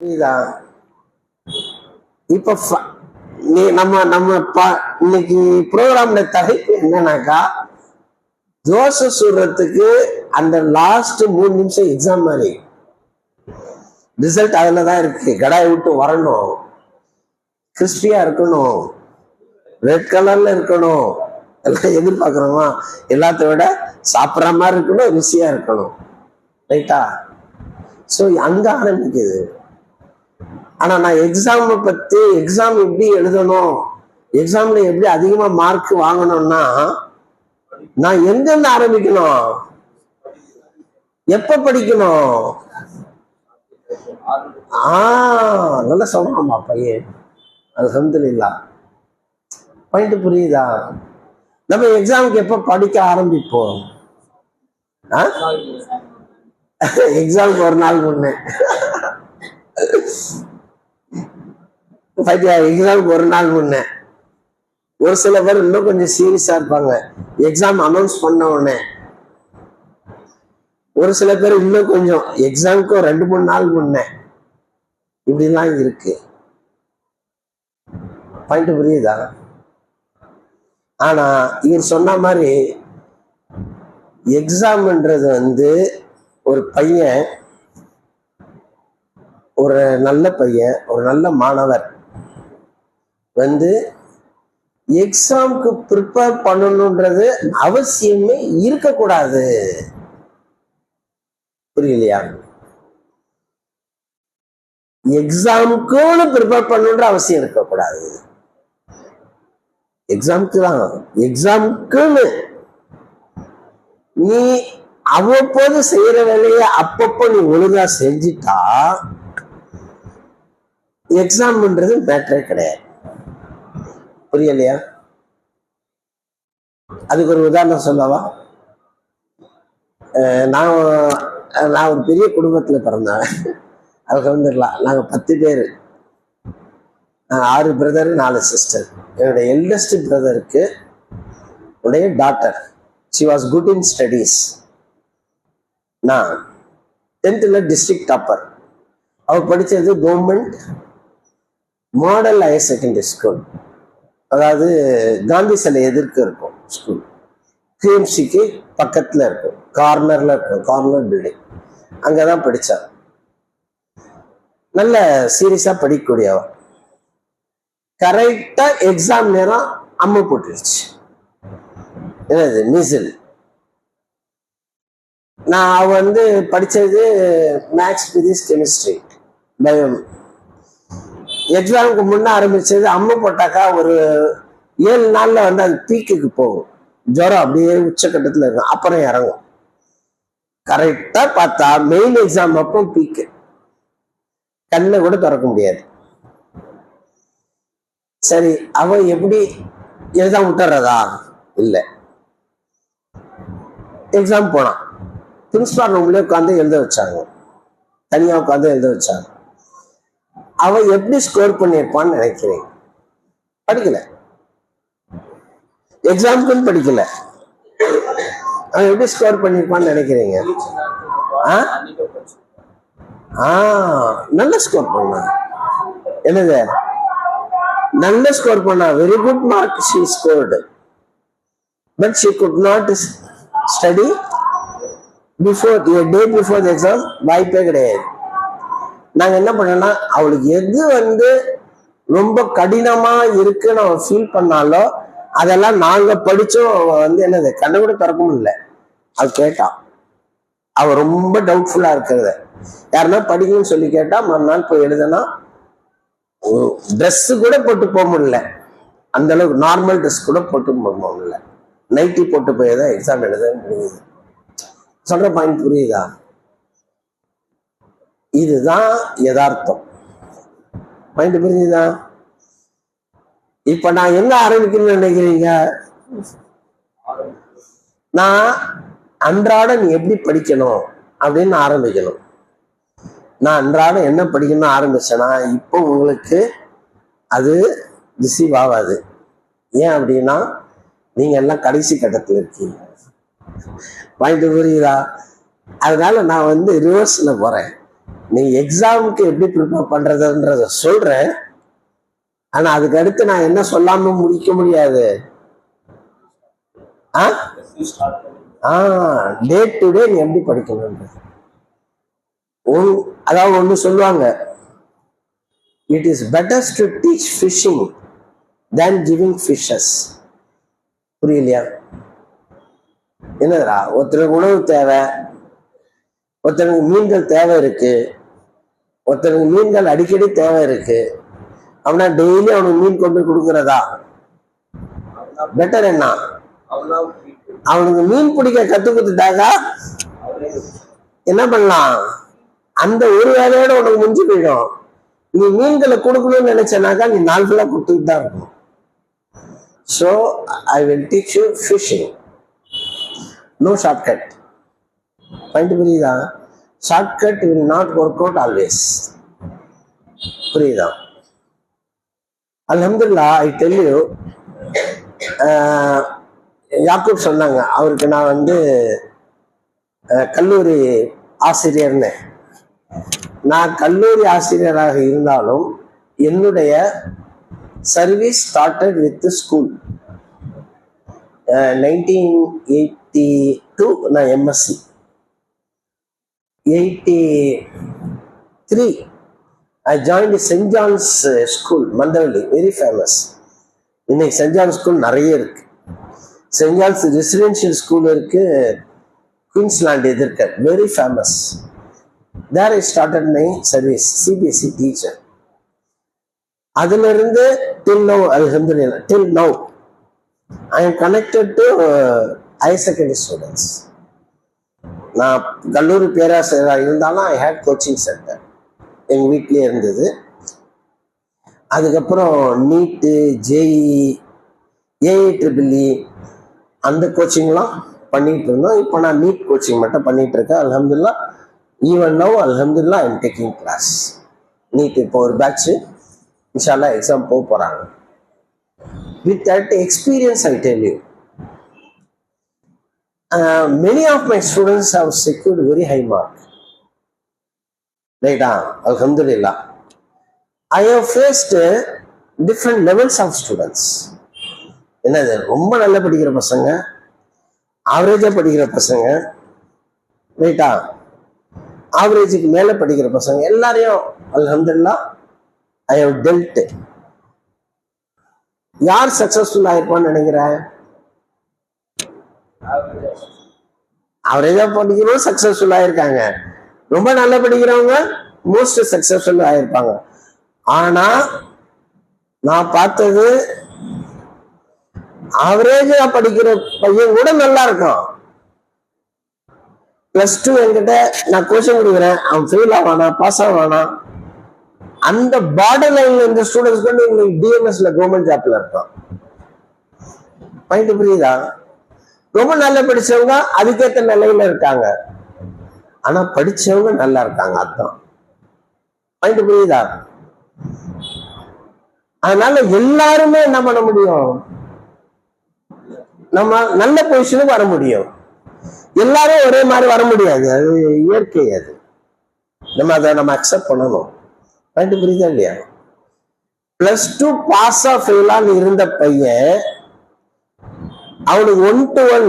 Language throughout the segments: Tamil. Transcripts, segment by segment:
புரியுதா? இப்ப நீ நம்ம நம்ம இன்னைக்கு ப்ரோக்ராம்ல தலைப்பு என்னன்னாக்கா, தோசை சுடுறதுக்கு அந்த லாஸ்ட் 3 நிமிஷம் எக்ஸாம் மாதிரி ரிசல்ட் அதுலதான் இருக்கு. கடாயை விட்டு வரணும், கிறிஸ்பியா இருக்கணும், ரெட் கலர்ல இருக்கணும், எல்லாம் எதிர்பார்க்கிறோமா? எல்லாத்த விட சாப்பிட்ற மாதிரி இருக்கணும், ருசியா இருக்கணும். ரைட்டா? ஸோ அங்க ஆரம்பிக்குது. ஆனா நான் எக்ஸாம் பத்தி, எக்ஸாம் எப்படி எழுதணும், எக்ஸாம்ல எப்படி அதிகமா மார்க் வாங்கணும்னா, நான் எங்கிருந்து ஆரம்பிக்கணும், எப்ப படிக்கணும்? நல்லா சொல்றாமா பையன், அல்ஹம்துலில்லாஹ். பாயிண்ட் புரியுதா? நம்ம எக்ஸாமுக்கு எப்ப படிக்க ஆரம்பிப்போம்? எக்ஸாமுக்கு ஒரு நாள் முன்னே. எக்ஸாமுக்கு ஒரு நாள் முன்னே. ஒரு சில பேர் இன்னும் கொஞ்சம் சீரியஸா இருப்பாங்க, எக்ஸாம் அனௌன்ஸ் பண்ண உடனே. ஒரு சில பேர் இன்னும் கொஞ்சம் எக்ஸாமுக்கு 2-3 நாள் முன்னே. இப்படிலாம் இருக்கு. பாயிண்ட் புரியுதா? ஆனா இவர் சொன்ன மாதிரி எக்ஸாம்ன்றது ஒரு பையன், ஒரு நல்ல பையன், ஒரு நல்ல மாணவர் எக்ஸாமுக்கு ப்ரிப்பேர் பண்ணணும்ன்றது அவசியமே இருக்கக்கூடாது. புரியலையா? எக்ஸாமுக்குன்னு ப்ரிப்பேர் பண்ணணுன்ற அவசியம் இருக்கக்கூடாது. எக்ஸாமுக்கு தான், எக்ஸாமுக்குன்னு நீ அவ்வப்போது செய்யற வேலையை அப்பப்போ நீ ஒழுங்கா செஞ்சிட்டா எக்ஸாம்ன்றது மேட்டரே கிடையாது. புரியலையா? அதுக்கு ஒரு உதாரணம் சொல்லவா? நான் ஒரு பெரிய குடும்பத்துல பிறந்தேன். அல்ஹம்துலில்லாஹ். நாங்க 10 பேர், 6 பிரதர் 4 சிஸ்டர். என்னுடைய எல்டஸ்ட் பிரதருக்கு உடைய daughter, she was good in studies. நான் 10th டிஸ்ட்ரிக்ட் டாப்பர். அவர் படிச்சது government model higher secondary school, அதாவது காந்தி சிலை எதிர்க்க இருக்கும் ஸ்கூல், கிஎம்சிக்கு பக்கத்துல இருக்கும், கார்னர்ல இருக்கும், கார்னர் பில்டிங். அங்கதான் படிச்சார். நல்ல சீரியஸா படிக்கக்கூடியவர். கரெக்டா எக்ஸாம் நேரம் அம்மா போட்டுருச்சு. என்னது? மீசில். நான் படிச்சது மேக்ஸ், பிசிக்ஸ், கெமிஸ்ட்ரி, பயோ. எக்ஸாமுக்கு முன்ன ஆரம்பிச்சது அம்மா போட்டாக்கா ஒரு 7 நாள்ல அது பீக்குக்கு போகும். ஜுரம் அப்படியே உச்சக்கட்டத்துல இருக்கும், அப்புறம் இறங்கும். கரெக்டா பார்த்தா மெயின் எக்ஸாம் அப்போ பீக்கு. கண்ணை கூட திறக்க முடியாது. சரி, அவ எப்படி எழுதாம விட்டுறதா? இல்லை. எக்ஸாம் போனான். பிரின்சிபால் ரூம்ல உட்காந்து எழுத வச்சாங்க, தனியா உட்காந்து எழுத வச்சாங்க. அவன் எப்படி ஸ்கோர் பண்ணியிருப்பான்னு நினைக்கிறேன்? படிக்கல, எக்ஸாமுக்குன்னு படிக்கல. அவன் எப்படி ஸ்கோர் பண்ணியிருப்பான்னு நினைக்கிறீங்க? நல்ல ஸ்கோர் பண்ணான். என்னது? நல்ல ஸ்கோர் பண்ணா. Very good mark she scored, but she could not study before a day before the exam. வாய்ப்பே கிடையாது. நாங்க என்ன பண்ணோம்னா, அவளுக்கு எது ரொம்ப கடினமா இருக்குன்னு அவன் ஃபீல் பண்ணாலோ அதெல்லாம் நாங்க படிச்சோம். என்னது? கண்ணை கூட திறக்க முடியல. அவ கேட்டான். அவ ரொம்ப டவுட்ஃபுல்லா இருக்கிறத யாருன்னா படிக்கணும்னு சொல்லி கேட்டா, மறுநாள் போய் எழுதுனா ட்ரெஸ் கூட போட்டு போக முடியல. அந்த அளவுக்கு நார்மல் ட்ரெஸ் கூட போட்டு போக முடியல. நைட்டி போட்டு போய் தான் எக்ஸாம் எழுத முடியுது. சொல்ற பாயிண்ட் புரியுதா? இதுதான் யதார்த்தம். பாயிண்ட் புரியுதா? இப்ப நான் என்ன ஆரம்பிக்கணும்னு நினைக்கிறீங்க? நான் அன்றாட நீ எப்படி படிக்கணும் அப்படின்னு ஆரம்பிக்கணும். நான் அன்றாட என்ன படிக்கணும்னு ஆரம்பிச்சேன்னா, இப்போ உங்களுக்கு அது ரிசீவ் ஆகாது. ஏன் அப்படின்னா, நீங்க எல்லாம் கடைசி கட்டத்தில் இருக்கீங்க. பாயிண்ட் புரியுதா? அதனால நான் ரிவர்ஸ்ல போறேன். நீ எக்ஸாமுக்கு எப்படி ப்ரிப்பேர் பண்றதுன்றத சொல்றேன். ஆனா அதுக்கு அடுத்து நான் என்ன சொல்லாம முடிக்க முடியாது. டே டு டே நீ எப்படி படிக்கணும். அதாவது ஒண்ணு சொல்லுவாங்க, it is better to teach fishing than giving fishes. புரியலையா? என்னதுடா, ஒருத்தருக்கு உணவு தேவை, ஒருத்தருக்கு மீன்கள் தேவை இருக்கு, ஒருத்தருக்கு மீன்கள் அடிக்கடி தேவை இருக்கு. அவனா டெய்லி அவனுக்கு மீன் கொண்டு கொடுக்கறதா பெட்டர்? என்ன, அவனுக்கு மீன் பிடிக்க கத்து கொடுத்துட்டாக்கா என்ன பண்ணலாம்? அந்த ஒரு வேலையோட உனக்கு முடிஞ்சு போயிடும். நீ மீன்களை கொடுக்கணும்னு நினைச்சனாக்கா நீ நாள் ஃபுல்லா கொடுத்துட்டு தான் இருக்கணும். So I will teach you fishing, no shortcut. Point புரியுதா? Shortcut will not work out always. புரியுதா? அல்ஹம்துலில்லாஹ், ஐ டெல் யூ, யாக்கூப் சொன்னாங்க, அவருக்கு நான் வந்து கல்லூரி ஆசிரியர்னு. நான் கல்லூரி ஆசிரியராக இருந்தாலும் என்னுடைய சர்வீஸ் ஸ்டார்டட் வித் ஸ்கூல். 1982 நான் MSc, 83 I joined St. John's School, Mandavali, very famous. இன்னைக்கு சென்ட் ஜான் ஸ்கூல் நிறைய இருக்கு. சென்ட் ஜான்ஸ் ரெசிடென்ஷியல் ஸ்கூல் இருக்கு, குயின்ஸ்லாண்ட் எதிர்க்க, very famous. There I started my service, CBSE teacher. அதுல இருந்து till now, alhamdulillah, till now I am connected to higher secondary students. நான் கல்லூரி பேராசிரியராக இருந்தாலும் ஐ ஹேட் கோச்சிங் சென்டர் எங்க வீட்லயே இருந்தது. அதுக்கப்புறம் நீட்டு, ஜேஇ, ஏஐஇஇ அந்த கோச்சிங்லாம் பண்ணிட்டு இருந்தோம். இப்போ நான் நீட் கோச்சிங் மட்டும் பண்ணிட்டு இருக்கேன். அல்ஹம்துலில்லாஹ், ஈவன் நவ் அல்ஹம்துலில்லாஹ் I am taking class. NEET இப்போ ஒரு பேட்ச் இன்ஷால்லா எக்ஸாம் போக போறாங்க. With that experience I tell you, many of my students have secured very high mark. Right? Alhamdulillah. I have faced different levels of students. என்னது, ரொம்ப நல்லா படிக்கிற பசங்க, ஆவரேஜா படிக்கிற பசங்க, ரைட்டா, ஆவரேஜுக்கு மேல படிக்கிற பசங்க, எல்லாரையும் அல்ஹம்துலில்லாஹ் ஐ ஹவ் டெல்ட். யார் சக்சஸ்ஃபுல் ஆயிருப்பான்னு நினைக்கிற? ஆவரேஜா படிக்கிறவங்க சக்சஸ்ஃபுல் ஆயிருக்காங்க, ரொம்ப நல்லா படிக்கிறவங்க மோஸ்ட் சக்சஸ்ஃபுல் ஆயிருப்பாங்க. ஆனா நான் பார்த்தது ஆவரேஜா படிக்கிற பையன் கூட நல்லா இருக்கும். +2 என்கிட்ட நான் கோச்சிங் கொடுக்குறேன், அவன் ஃபெயில் ஆவானா பாஸ் ஆவானா, அந்த பார்டர் லைன்ல இந்த ஸ்டூடெண்ட்ஸ் வந்து உங்களுக்கு டிஎம்எஸ்ல கவர்மெண்ட் ஜாப்ல இருக்கான். பாயிண்ட் புரியுதா? ரொம்ப நல்லா படிச்சவங்க அதுக்கேற்ற நிலையில இருக்காங்க, ஆனா படிச்சவங்க நல்லா இருக்காங்க. அதுதான் பாயிண்ட் புரியுதா? அதனால எல்லாருமே என்ன பண்ண முடியும்? நம்ம நல்ல பொசிஷனுக்கு வர முடியும். எல்லாரும் ஒரே மாதிரி வர முடியாது, அது இயற்கை. அது நம்ம அக்செப்ட் பண்ணணும். பாயிண்ட் புரியுதா இல்லையா? +2 பாஸா ஃபெயிலான்னு இருந்த பையன் அவனுக்கு 1-to-1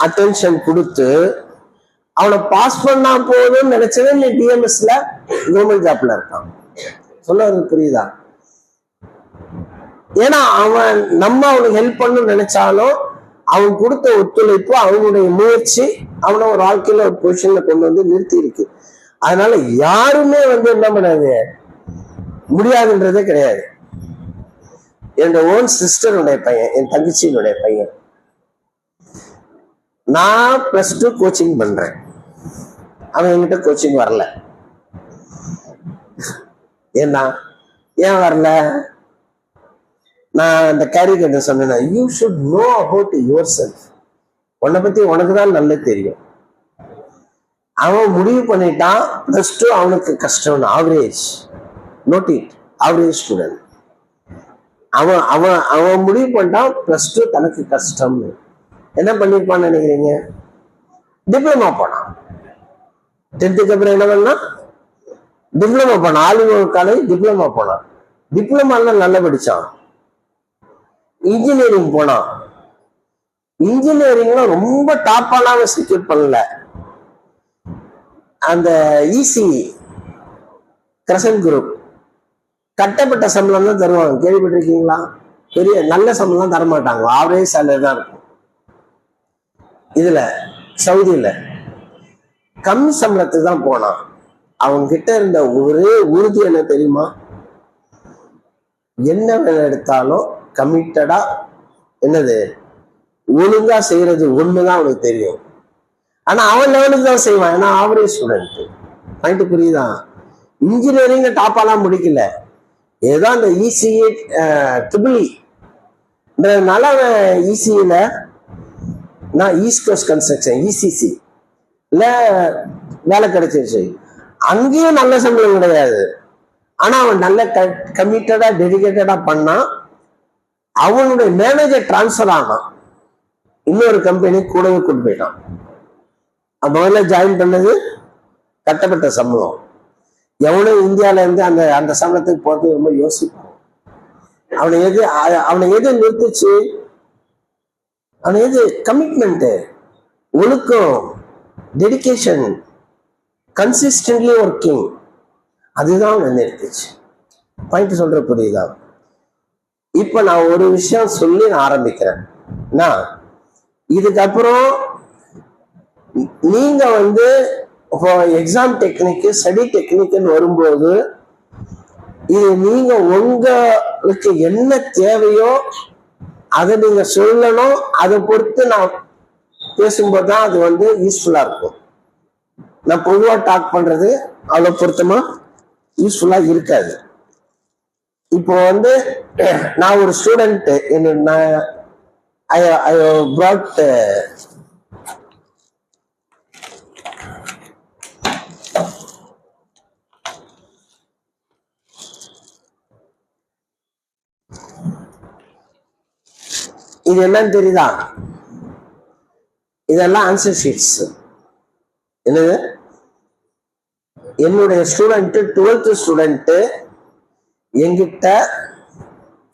அட்டென்ஷன் கொடுத்து அவனை பாஸ் பண்ணா போதும்னு நினைச்சது நீ டிஎம்எஸ்ல கவர்மெண்ட் ஜாப்ல இருக்கான். சொல்ல புரியுதா? ஏன்னா அவன் நம்ம அவனுக்கு ஹெல்ப் பண்ணணும்னு நினைச்சாலும் அவன் கொடுத்த ஒத்துழைப்பு, அவனுடைய முயற்சி அவனை ஒரு வாழ்க்கையில ஒரு பொசிஷன்ல கொண்டு வந்து நிறுத்தி இருக்கு. அதனால யாருமே வந்து என்ன பண்ணாது, முடியாதுன்றதே கிடையாது. என்னோட ஓன் சிஸ்டருடைய பையன், என் தங்கச்சியினுடைய பையன், நான் +2 கோச்சிங் பண்றேன், அவன் என்கிட்ட கோச்சிங் வரல. ஏன் வரல? நான் அந்த கேரிகேட்ட சொன்னேன், you should know about your self. உன்னை பத்தி உனக்கு தான் நல்லா தெரியும். அவன் முடிவு பண்ணிட்டான் +2 அவனுக்கு கஷ்டம். Average, note it, average student. அவன் அவன் அவன் முடிவு பண்ணிட்டான் +2 தனக்கு கஷ்டம். என்ன பண்ணிருப்பான்னு நினைக்கிறீங்க? டிப்ளமா போனான். 10th அப்புறம் என்ன பண்ணா? டிப்ளமா போனான், ஆலிவர் காலேஜ் டிப்ளமா போனான். டிப்ளமாலாம் நல்லா படிச்சான். இன்ஜினியரிங் போனான். இன்ஜினியரிங்ல ரொம்ப டாப்பாலாம் செக்யூர் பண்ணல. அந்த இசி கிரசன் குரூப் கட்டப்பட்ட சம்பளம் தான் தருவாங்க, கேள்விப்பட்டிருக்கீங்களா? பெரிய நல்ல சம்பளம் தரமாட்டாங்க, ஆவரேஜ் சேலரி தான் இருக்கும். இதுல சவுதியில கம்மி சம்பளத்துக்கு தான் போனான். அவங்க கிட்ட இருந்த ஒரே உறுதி என்ன தெரியுமா? என்ன வேலை எடுத்தாலும் கமிட்டடா, என்னது ஒழுங்கா செய்யறது ஒண்ணுதான் அவனுக்கு தெரியும். ஆனா அவன் லெவலுக்கு தான் செய்வான், ஏன்னா ஆவரேஜ் ஸ்டூடெண்ட். பாயிண்ட் புரியுதா? இன்ஜினியரிங் டாப்பாலாம் முடிக்கல, ஏதோ அந்த இசிஇ ட்ரிபிள்இன்றதுனால இசிஇல நான் ஈஸ்ட் கோஸ்ட் கன்ஸ்ட்ரக்ஷன் இசிசி வேலை கிடைச்சிருச்சு. அங்கேயும் நல்ல சம்பளம் கிடையாது. ஆனா அவன் நல்ல கமிட்டடா டெடிகேட்டடா பண்ணான். அவனுடைய மேனேஜர் டிரான்ஸ்பர் ஆனான், இன்னொரு கம்பெனி கூடவே கொண்டு போயிட்டான். முதல்ல ஜாயின் பண்ணது கட்டப்பட்ட சம்பளம். எவனும் இந்தியால இருந்து அந்த அந்த சம்பளத்துக்கு போறது ரொம்ப யோசிப்பான். அவனை எது நிறுத்துச்சு? அவனை எது? கமிட்மெண்ட், ஒழுக்கம், டெடிகேஷன், கன்சிஸ்டன்ட்லி ஒர்க்கிங், அதுதான் அவனை நிறுத்துச்சு. பாயிண்ட் சொல்ற புரியுதா? இப்ப நான் ஒரு விஷயம் சொல்லி நான் ஆரம்பிக்கிறேன். இதுக்கப்புறம் நீங்க எக்ஸாம் டெக்னிக், ஸ்டடி டெக்னிக்னு வரும்போது இது நீங்க உங்களுக்கு என்ன தேவையோ அதை நீங்க சொல்லணும். அதை பொறுத்து நான் பேசும்போது தான் அது யூஸ்ஃபுல்லா இருக்கும். நான் பொதுவா டாக் பண்றது அவ்வளவு பொருத்தமா யூஸ்ஃபுல்லா இருக்காது. இப்போ நான் ஒரு ஸ்டூடெண்ட், I brought இது என்னன்னு தெரியுதா? இதெல்லாம் ஆன்சர் ஷீட்ஸ். என்னது? என்னுடைய ஸ்டூடெண்ட் 12th ஸ்டூடெண்ட் என்கிட்ட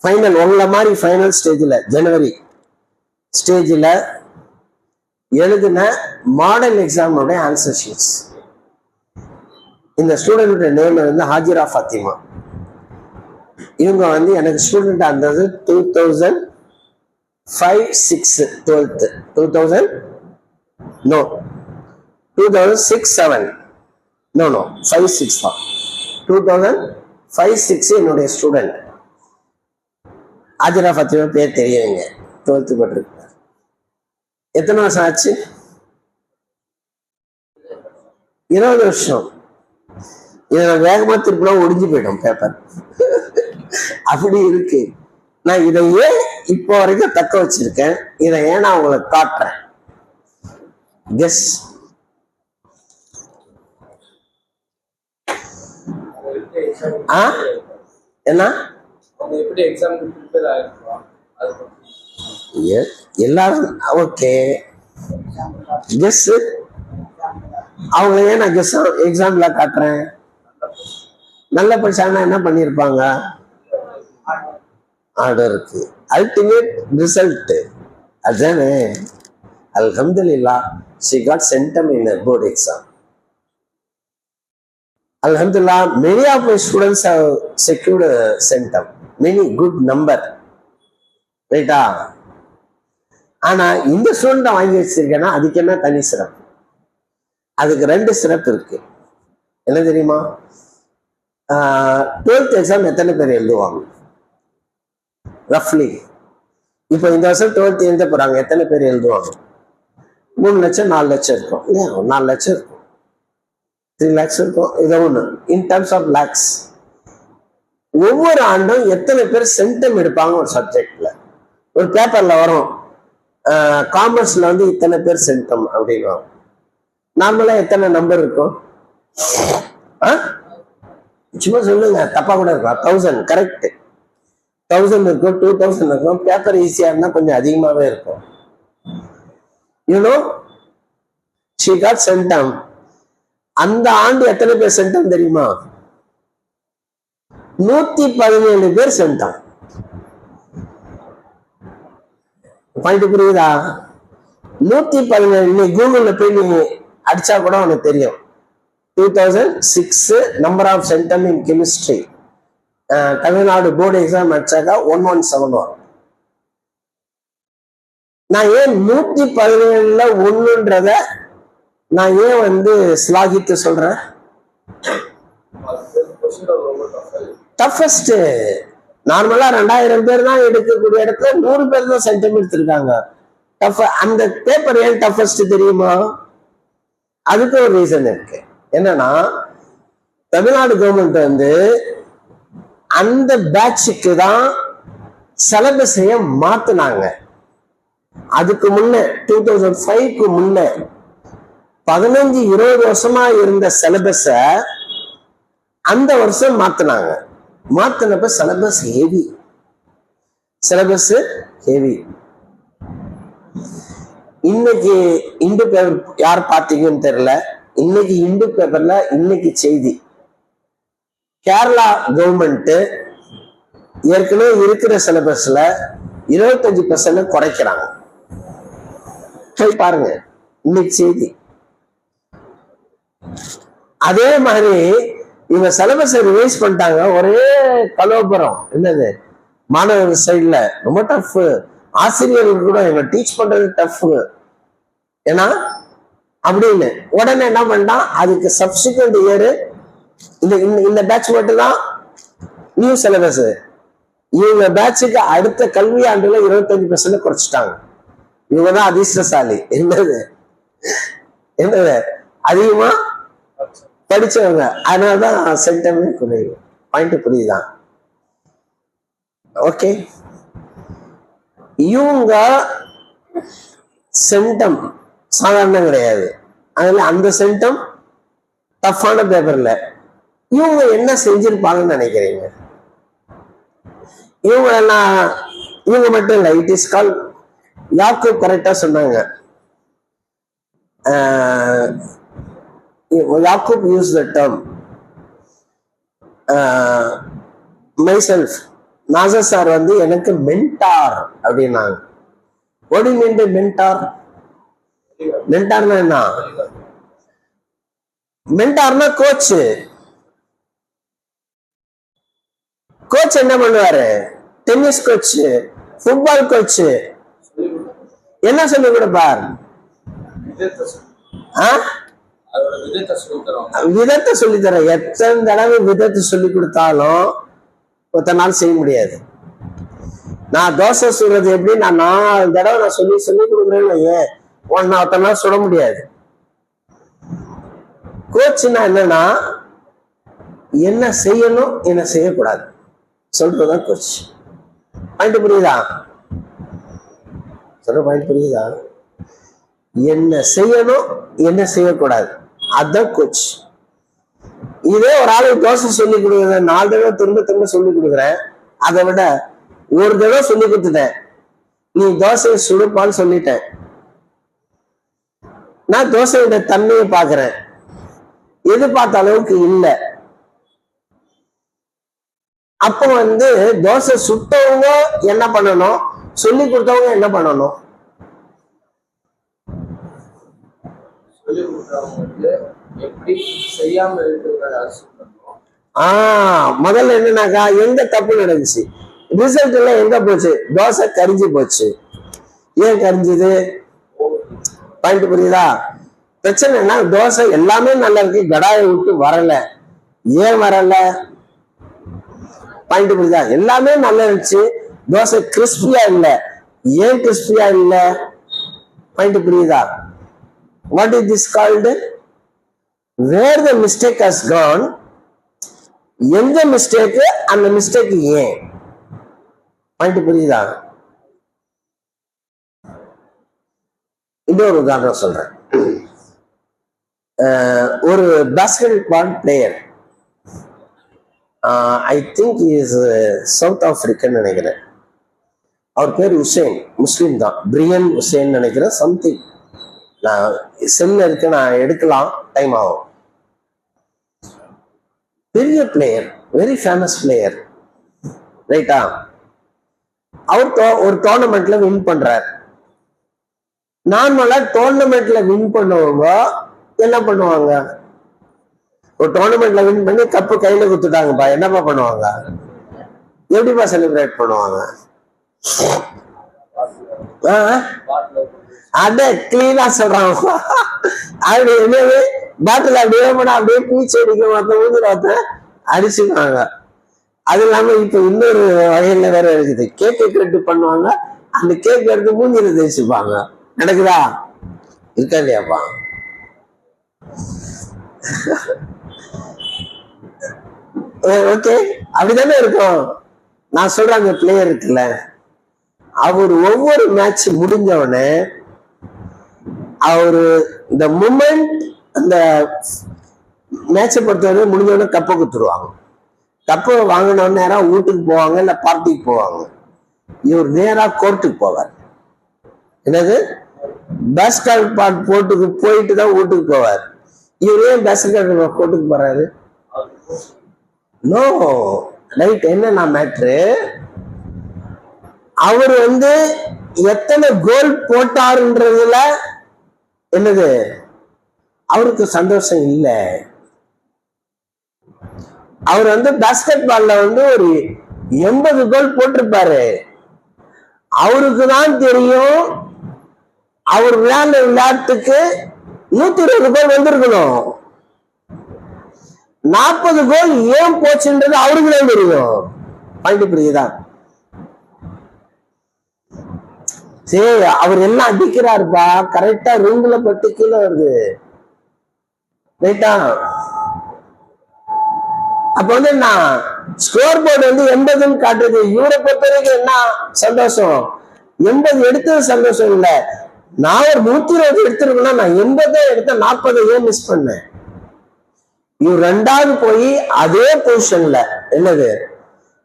ஃபைனல் உங்களை மாதிரி ஃபைனல் ஸ்டேஜில், ஜனவரி ஸ்டேஜில் எழுதின மாடல் எக்ஸாமோட ஆன்சர் ஷீட்ஸ். இந்த ஸ்டூடெண்டோட நேம் ஹாஜிரா ஃபாத்திமா. இவங்க எனக்கு ஸ்டூடெண்ட் இருந்தது 2005-06 12th 2006-07 no 5-6 தான். 2005-06 என்னுடைய ஸ்டூடெண்ட் ஹாஜிரா ஃபாத்திமா பேர் தெரியுங்க, 12th பட்டிருக்கு. எத்தனை வருஷம் ஆச்சு? 20 வருஷம். இதை நான் வேகமா திருப்பினா ஒடிஞ்சு போயிடும் பேப்பர். அப்படி இருக்கு. நான் இதை ஏன் இப்போ வரைக்கும் தக்க வச்சிருக்கேன், இதை ஏன் நான் உங்களுக்கு காட்டுறேன். கெஸ். என்ன எல்லாரும் ஓகே கெஸ். அவங்க ஏன் நான் கெஸ் எக்ஸாம்ல காட்டுறேன்? நல்ல படிச்சாங்கன்னா என்ன பண்ணிருப்பாங்க? ஆர்டருக்கு அல்டிமேட் ரிசல்ட் அதுதானே. அல்ஹம்துலில்லாஹ், she got centum in a board exam. Alhamdulillah, many of my students have secured a centum, many good number, ரைட்டா? ஆனா இந்த ஸ்டூடெண்ட் வாங்கி வச்சிருக்கேன்னா அதுக்கு என்ன தனி சிறப்பு? அதுக்கு 2 சிறப்பு இருக்கு. என்ன தெரியுமா? 12th எக்ஸாம் எத்தனை பேர் எழுதுவாங்க ரஃப்லி? இப்போ இந்த வருஷம் 12th எழுத போறாங்க, எத்தனை பேர் எழுதுவாங்க? 3 லட்சம் 4 லட்சம் இருக்கும் இல்லையா? 4 லட்சம் இருக்கும், 3 lakhs இருக்கும். இதை ஒண்ணு இன் டர்ம்ஸ் ஆஃப் லேக்ஸ். ஒவ்வொரு ஆண்டும் எத்தனை பேர் சென்டம் எடுப்பாங்க ஒரு சப்ஜெக்ட்ல? ஒரு பேப்பர்ல வரும், காமர்ஸ்ல இத்தனை பேர் சென்டம் அப்படின்னு. நார்மலா எத்தனை நம்பர் இருக்கும்? சும்மா சொல்லுங்க, தப்பா கூட இருக்கலாம். 1000 கரெக்ட். 1000 இருக்கும், 2000 இருக்கும். பேப்பர் ஈஸியா இருந்தா கொஞ்சம் அதிகமாவே இருக்கும். she got centum. அந்த ஆண்டு எத்தனை பேர் சென்டம் தெரியுமா? 117 பேர் சென்றான். பாயிண்ட் புரியுதா? 117 கூகுள்ல போய் நீ அடிச்சா கூட உனக்கு தெரியும். 2006 number of centum in chemistry, Tamil Nadu board exam அடிச்சாக்கா 117 வரும். நான் ஏன் 117ல 1ன்றத நான் ஏன் ஸ்லாகித்து சொல்றேன்? டஃபஸ்ட். நார்மலா 2000 பேர் தான் எடுக்கக்கூடிய இடத்துல 100 பேர் தான் சென்டம் எடுத்திருக்காங்க. அந்த பேப்பர் ஏன் டஃபஸ்ட் தெரியுமா? அதுக்கு ஒரு ரீசன் இருக்கு. என்னன்னா, தமிழ்நாடு கவர்மெண்ட் அந்த பேட்சுக்கு தான் சிலபஸைய மாத்தினாங்க. அதுக்கு முன்ன 2005க்கு முன்ன 15-20 வருஷமா இருந்த சிலபஸ அந்த வருஷம் மாத்தினாங்க. மாத்தினப்ப சிலபஸ் ஹெவி. இன்னைக்கு இந்து பேப்பர் யார் பார்த்தீங்கன்னு தெரியல. இன்னைக்கு இந்து பேப்பர்ல இன்னைக்கு செய்தி, கேரளா கவர்மெண்ட் ஏற்கனவே இருக்கிற சிலபஸ்ல 25% குறைக்கிறாங்க. போய் பாருங்க இன்னைக்கு செய்தி. அதே மாதிரி இவங்க சிலபஸை ரிவைஸ் பண்ணிட்டாங்க. ஒரே கலோபரம். என்னது, மாணவர்கள் சைட்ல ரொம்ப டஃப். ஆசிரியர்கள் கூட இவங்க டீச் பண்றது டஃப். ஏன்னா அப்படின்னு உடனே என்ன பண்ணிட்டான், அதுக்கு சப்சிக்வெண்ட் இயர் இந்த பேட்ச் மட்டும் தான் நியூ சிலபஸ். இவங்க பேட்சுக்கு அடுத்த கல்வி ஆண்டுல 25% குறைச்சிட்டாங்க. இவங்கதான் அதிர்ஷ்டசாலி. என்னது அதிகமா படிச்சவங்க, அதனாலதான் சென்டமே குறையும். பாயிண்ட் புரியுதான்? ஓகே. இவங்க சென்டம் சாதாரணம் கிடையாது. அதனால அந்த சென்டம் டஃப்பான பேப்பர்ல இவங்க என்ன செஞ்சிருப்பாங்கன்னு நினைக்கிறீங்க? இவங்க மட்டும் இல்லை, இட் இஸ் கால், யாக்கூப் கரெக்டா சொன்னாங்க. Yakub use the term myself. Nasser sir எனக்கு மென்டார் அப்படின்னாங்க. what do you mean by mentor? மென்டார்னா என்ன? மென்டார்னா கோச். கோச் என்ன பண்ணுவாரு? டென்னிஸ் கோச், ஃபுட்பால் கோச் என்ன சொல்லி கொடுப்பார்? விதத்தை சொல்லி தர. எத்தனை தடவை விதத்தை சொல்லி கொடுத்தாலும் ஒருத்த நாள் செய்ய முடியாது. நான் தோசை சுடுறது எப்படி நான் 4 தடவை நான் சொல்லி கொடுக்குறேன்னு ஒருத்த நாள் சுட முடியாது. கோச்சுன்னா என்னன்னா, என்ன செய்யணும் என்ன செய்யக்கூடாது சொல்றதுதான் கோச். பாயிண்ட் புரியுதா? சொல்ற பாயிண்ட் புரியுதா? என்ன செய்யணும் என்ன செய்யக்கூடாது அதுதான் கோச். இதே ஒரு ஆளுக்கு தோசை சொல்லி கொடுக்குறேன், 4 தடவை திரும்ப சொல்லி கொடுக்குறேன். அதை விட ஒரு தடவை சொல்லி கொடுத்துட்டேன், நீ தோசையை சுடுப்பான்னு சொல்லிட்டேன். நான் தோசையோட தன்மையை பாக்குறேன், எதிர்பார்த்த அளவுக்கு இல்லை. அப்ப தோசை சுட்டவங்க என்ன பண்ணணும், சொல்லி கொடுத்தவங்க என்ன பண்ணணும்? முதல்ல என்னன்னாக்கா, எங்க தப்பு நடந்துச்சு, ரிசல்ட் எல்லாம் எங்க போச்சு? தோசை கரிஞ்சு போச்சு. ஏன் கரிஞ்சுது? பாயிண்ட் புரியுதா? பிரச்சனை என்ன, தோசை எல்லாமே நல்லா இருக்கு, கடாயை விட்டு வரல. ஏன் வரல? பாயிண்ட் புரியுதா? எல்லாமே நல்லா இருந்துச்சு, தோசை கிறிஸ்பியா இல்ல. ஏன் கிறிஸ்பியா இல்ல? பாயிண்ட் புரியுதா? What is this called? Where the mistake has gone, எந்த மிஸ்டேக், அந்த மிஸ்டேக் ஏன்? பாயிண்ட் புரியுதா? இன்னொரு உதாரணம் சொல்றேன். ஒரு basketball player, I think is South African நினைக்கிறேன். அவர் பேர் உசேன், முஸ்லீம் தான், பிரியன் உசேன் நினைக்கிறேன், சம்திங். நான் செல்ல இருக்கு, நான் எடுக்கலாம், டைம் ஆகும். பெரிய பிளேயர், வெரி ஃபேமஸ் பிளேயர், ரைட்டா? அவர் ஒரு டோர்னமெண்ட்ல வின் பண்றாரு. நார்மலா டோர்னமெண்ட்ல வின் பண்ணவங்க என்ன பண்ணுவாங்க? ஒரு டோர்னமெண்ட்ல வின் பண்ணி கப்பு கையில குத்துட்டாங்கப்பா, என்னப்பா பண்ணுவாங்க? எப்படிப்பா செலிப்ரேட் பண்ணுவாங்க? அத கிளீனா சொல்றாங்க. அப்படி என்னது பாட்டில் அப்படியே பண்ண அப்படியே பூச்சி அடிக்க மாத்த ஊந்து பார்த்த அடிச்சுக்காங்க. அது இல்லாம இப்ப இன்னொரு வகையில வேற இருக்குது, கேக்கு கட்டு பண்ணுவாங்க, அந்த கேக் எடுத்து மூஞ்சில தேய்ச்சிப்பாங்க. நடக்குதா? இருக்கா இல்லையாப்பா? ஓகே, அப்படித்தானே இருக்கும். நான் சொல்றேன், அந்த பிளேயர் இருக்குல்ல, அவர் ஒவ்வொரு மேட்ச் முடிஞ்சவனே அவரு இந்த மூமெண்ட் அந்த மேட்சை பொறுத்தவரை முடிஞ்சவொடனே கப்பை குத்துருவாங்க. கப்பை வாங்கின நேரம் வீட்டுக்கு போவாங்க, இல்ல பார்ட்டிக்கு போவாங்க. இவர் நேரா கோர்ட்டுக்கு போவார். என்னது, பேஸ்கெட் பால் போட்டுக்கு போயிட்டு தான் வீட்டுக்கு போவார். இவர் ஏன் பேஸ்கெட் கோர்ட்டுக்கு போறாரு? No right. என்ன மேட்ரு, அவர் எத்தனை கோல் போட்டாருன்றதுல என்னது அவருக்கு சந்தோஷம் இல்லை. அவர் பேஸ்கெட் பால்ல ஒரு 80 கோல் போட்டிருப்பாரு. அவருக்கு தான் தெரியும், அவர் விளையாட்டுக்கு 120 கோல் வந்திருக்கணும். 40 கோல் ஏன் போச்சுன்றது அவருக்கு தான் தெரியும். பாயிண்ட் புரியுதா? சரி, அவர் எல்லாம் அடிக்கிறாருப்பா, கரெக்டா ரூம்ல பட்டு கீழே வருது, ரைட்டா? அப்ப நான் ஸ்கோர் போர்டு 80ன்னு காட்டுது. இவரை பொறுத்த வரைக்கும் என்ன சந்தோஷம்? 80 எடுத்தது சந்தோஷம் இல்ல. நான் ஒரு 120 எடுத்திருக்கேன்னா நான் 80 எடுத்த 40 ஏன் மிஸ் பண்ணேன்? இவர் ரெண்டாவது போய் அதே பொசிஷன்ல என்னது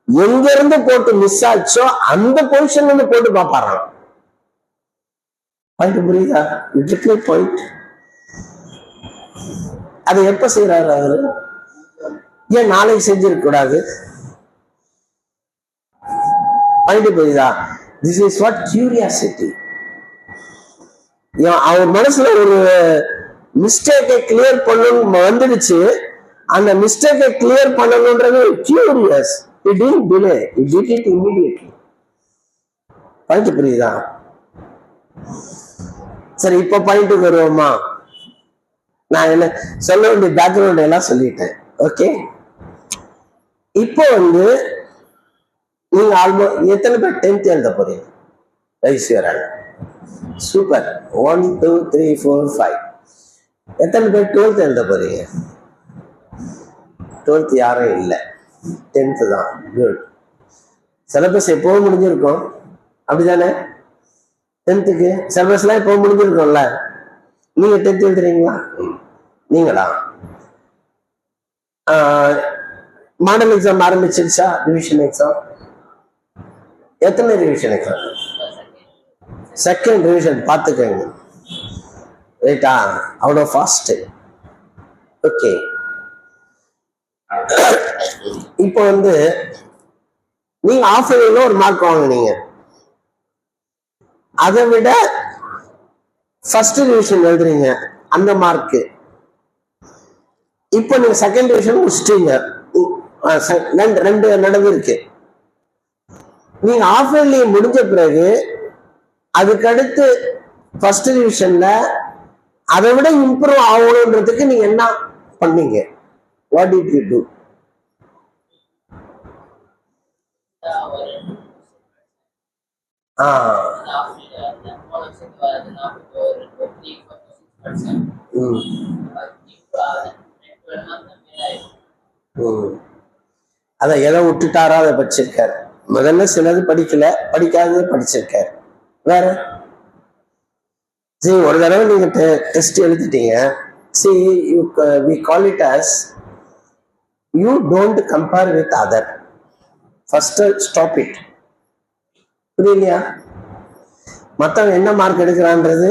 எங்க இருந்து போட்டு மிஸ் ஆச்சோ அந்த பொசிஷன்ல இருந்து போட்டு பாப்பாராம். பாயிண்ட் புரியுதா? பாயிண்ட். அதை எப்ப செய்யறாரு அவரு? ஏன் நாளைக்கு செஞ்சிருக்க கூடாது? பாயிண்ட் புரியுதா? This is what curiosity. அவர் மனசுல ஒரு மிஸ்டேக்கை கிளியர் பண்ணணும் வந்துடுச்சு. அந்த மிஸ்டேக்கை கிளியர் பண்ணணும்ன்றது curious. It didn't delay. It did it immediately. Point புரியுதா? சரி, இப்ப பாயிண்ட்டுக்கு வருவோமா? நான் என்ன சொல்ல வேண்டிய பேக்ரவுண்ட் எல்லாம் சொல்லிட்டேன். ஓகே, இப்போ நீங்க ஆல்மோஸ்ட் எத்தனை பேர் 10th எழுத போறீங்க? ஐஸ்வர்யா சூப்பர். 1 2 3 4 5. எத்தனை பேர் 12th எழுத போறீங்க? 12th யாரும் இல்லை, 10th தான். குட். சிலபஸ் எப்போ முடிஞ்சிருக்கும், அப்படிதானே? 10th சிலபஸ் எல்லாம் எப்போ முடிஞ்சிருக்கும்ல. நீங்க 10th எழுதுறீங்களா? நீங்களா? மாடல் எக்ஸாம் ஆரம்பிச்சிருச்சா? ரிவிஷன் எக்ஸாம் எத்தனை ரிவிஷன் எக்ஸாம்? செகண்ட் ரிவிஷன் பார்த்துக்கங்க, ரைட்டா? அவ்வளோ ஃபாஸ்ட். ஓகே, இப்போ நீங்க ஆஃப் இயர்ல ஒரு மார்க் வாங்கினீங்க, அதை விட ஃபர்ஸ்ட் ரிவிஷன் எழுதுறீங்க அந்த மார்க்கு. இப்போ நீங்க செகண்ட் டிவிஷன் முடிச்சிட்டீங்க, ரெண்டு நடந்திருக்கு. நீங்க ஆஃப் இயர்லி முடிஞ்ச பிறகு அதுக்கடுத்து ஃபர்ஸ்ட் டிவிஷன்ல அதை விட இம்ப்ரூவ் ஆகணுன்றதுக்கு நீங்க என்ன பண்ணீங்க? What did you to? அத எதை விட்டுட்டாரோ அதை படிச்சிருக்காரு. முதல்ல சிலது படிக்கல, படிக்காதது படிச்சிருக்காரு. வேற சரி, ஒரு தடவை நீங்க test எழுதிட்டீங்க. See, we call it as you don't compare with other. First stop it. புரியலையா? மத்தவங்க என்ன மார்க் எடுக்கிறான்றது,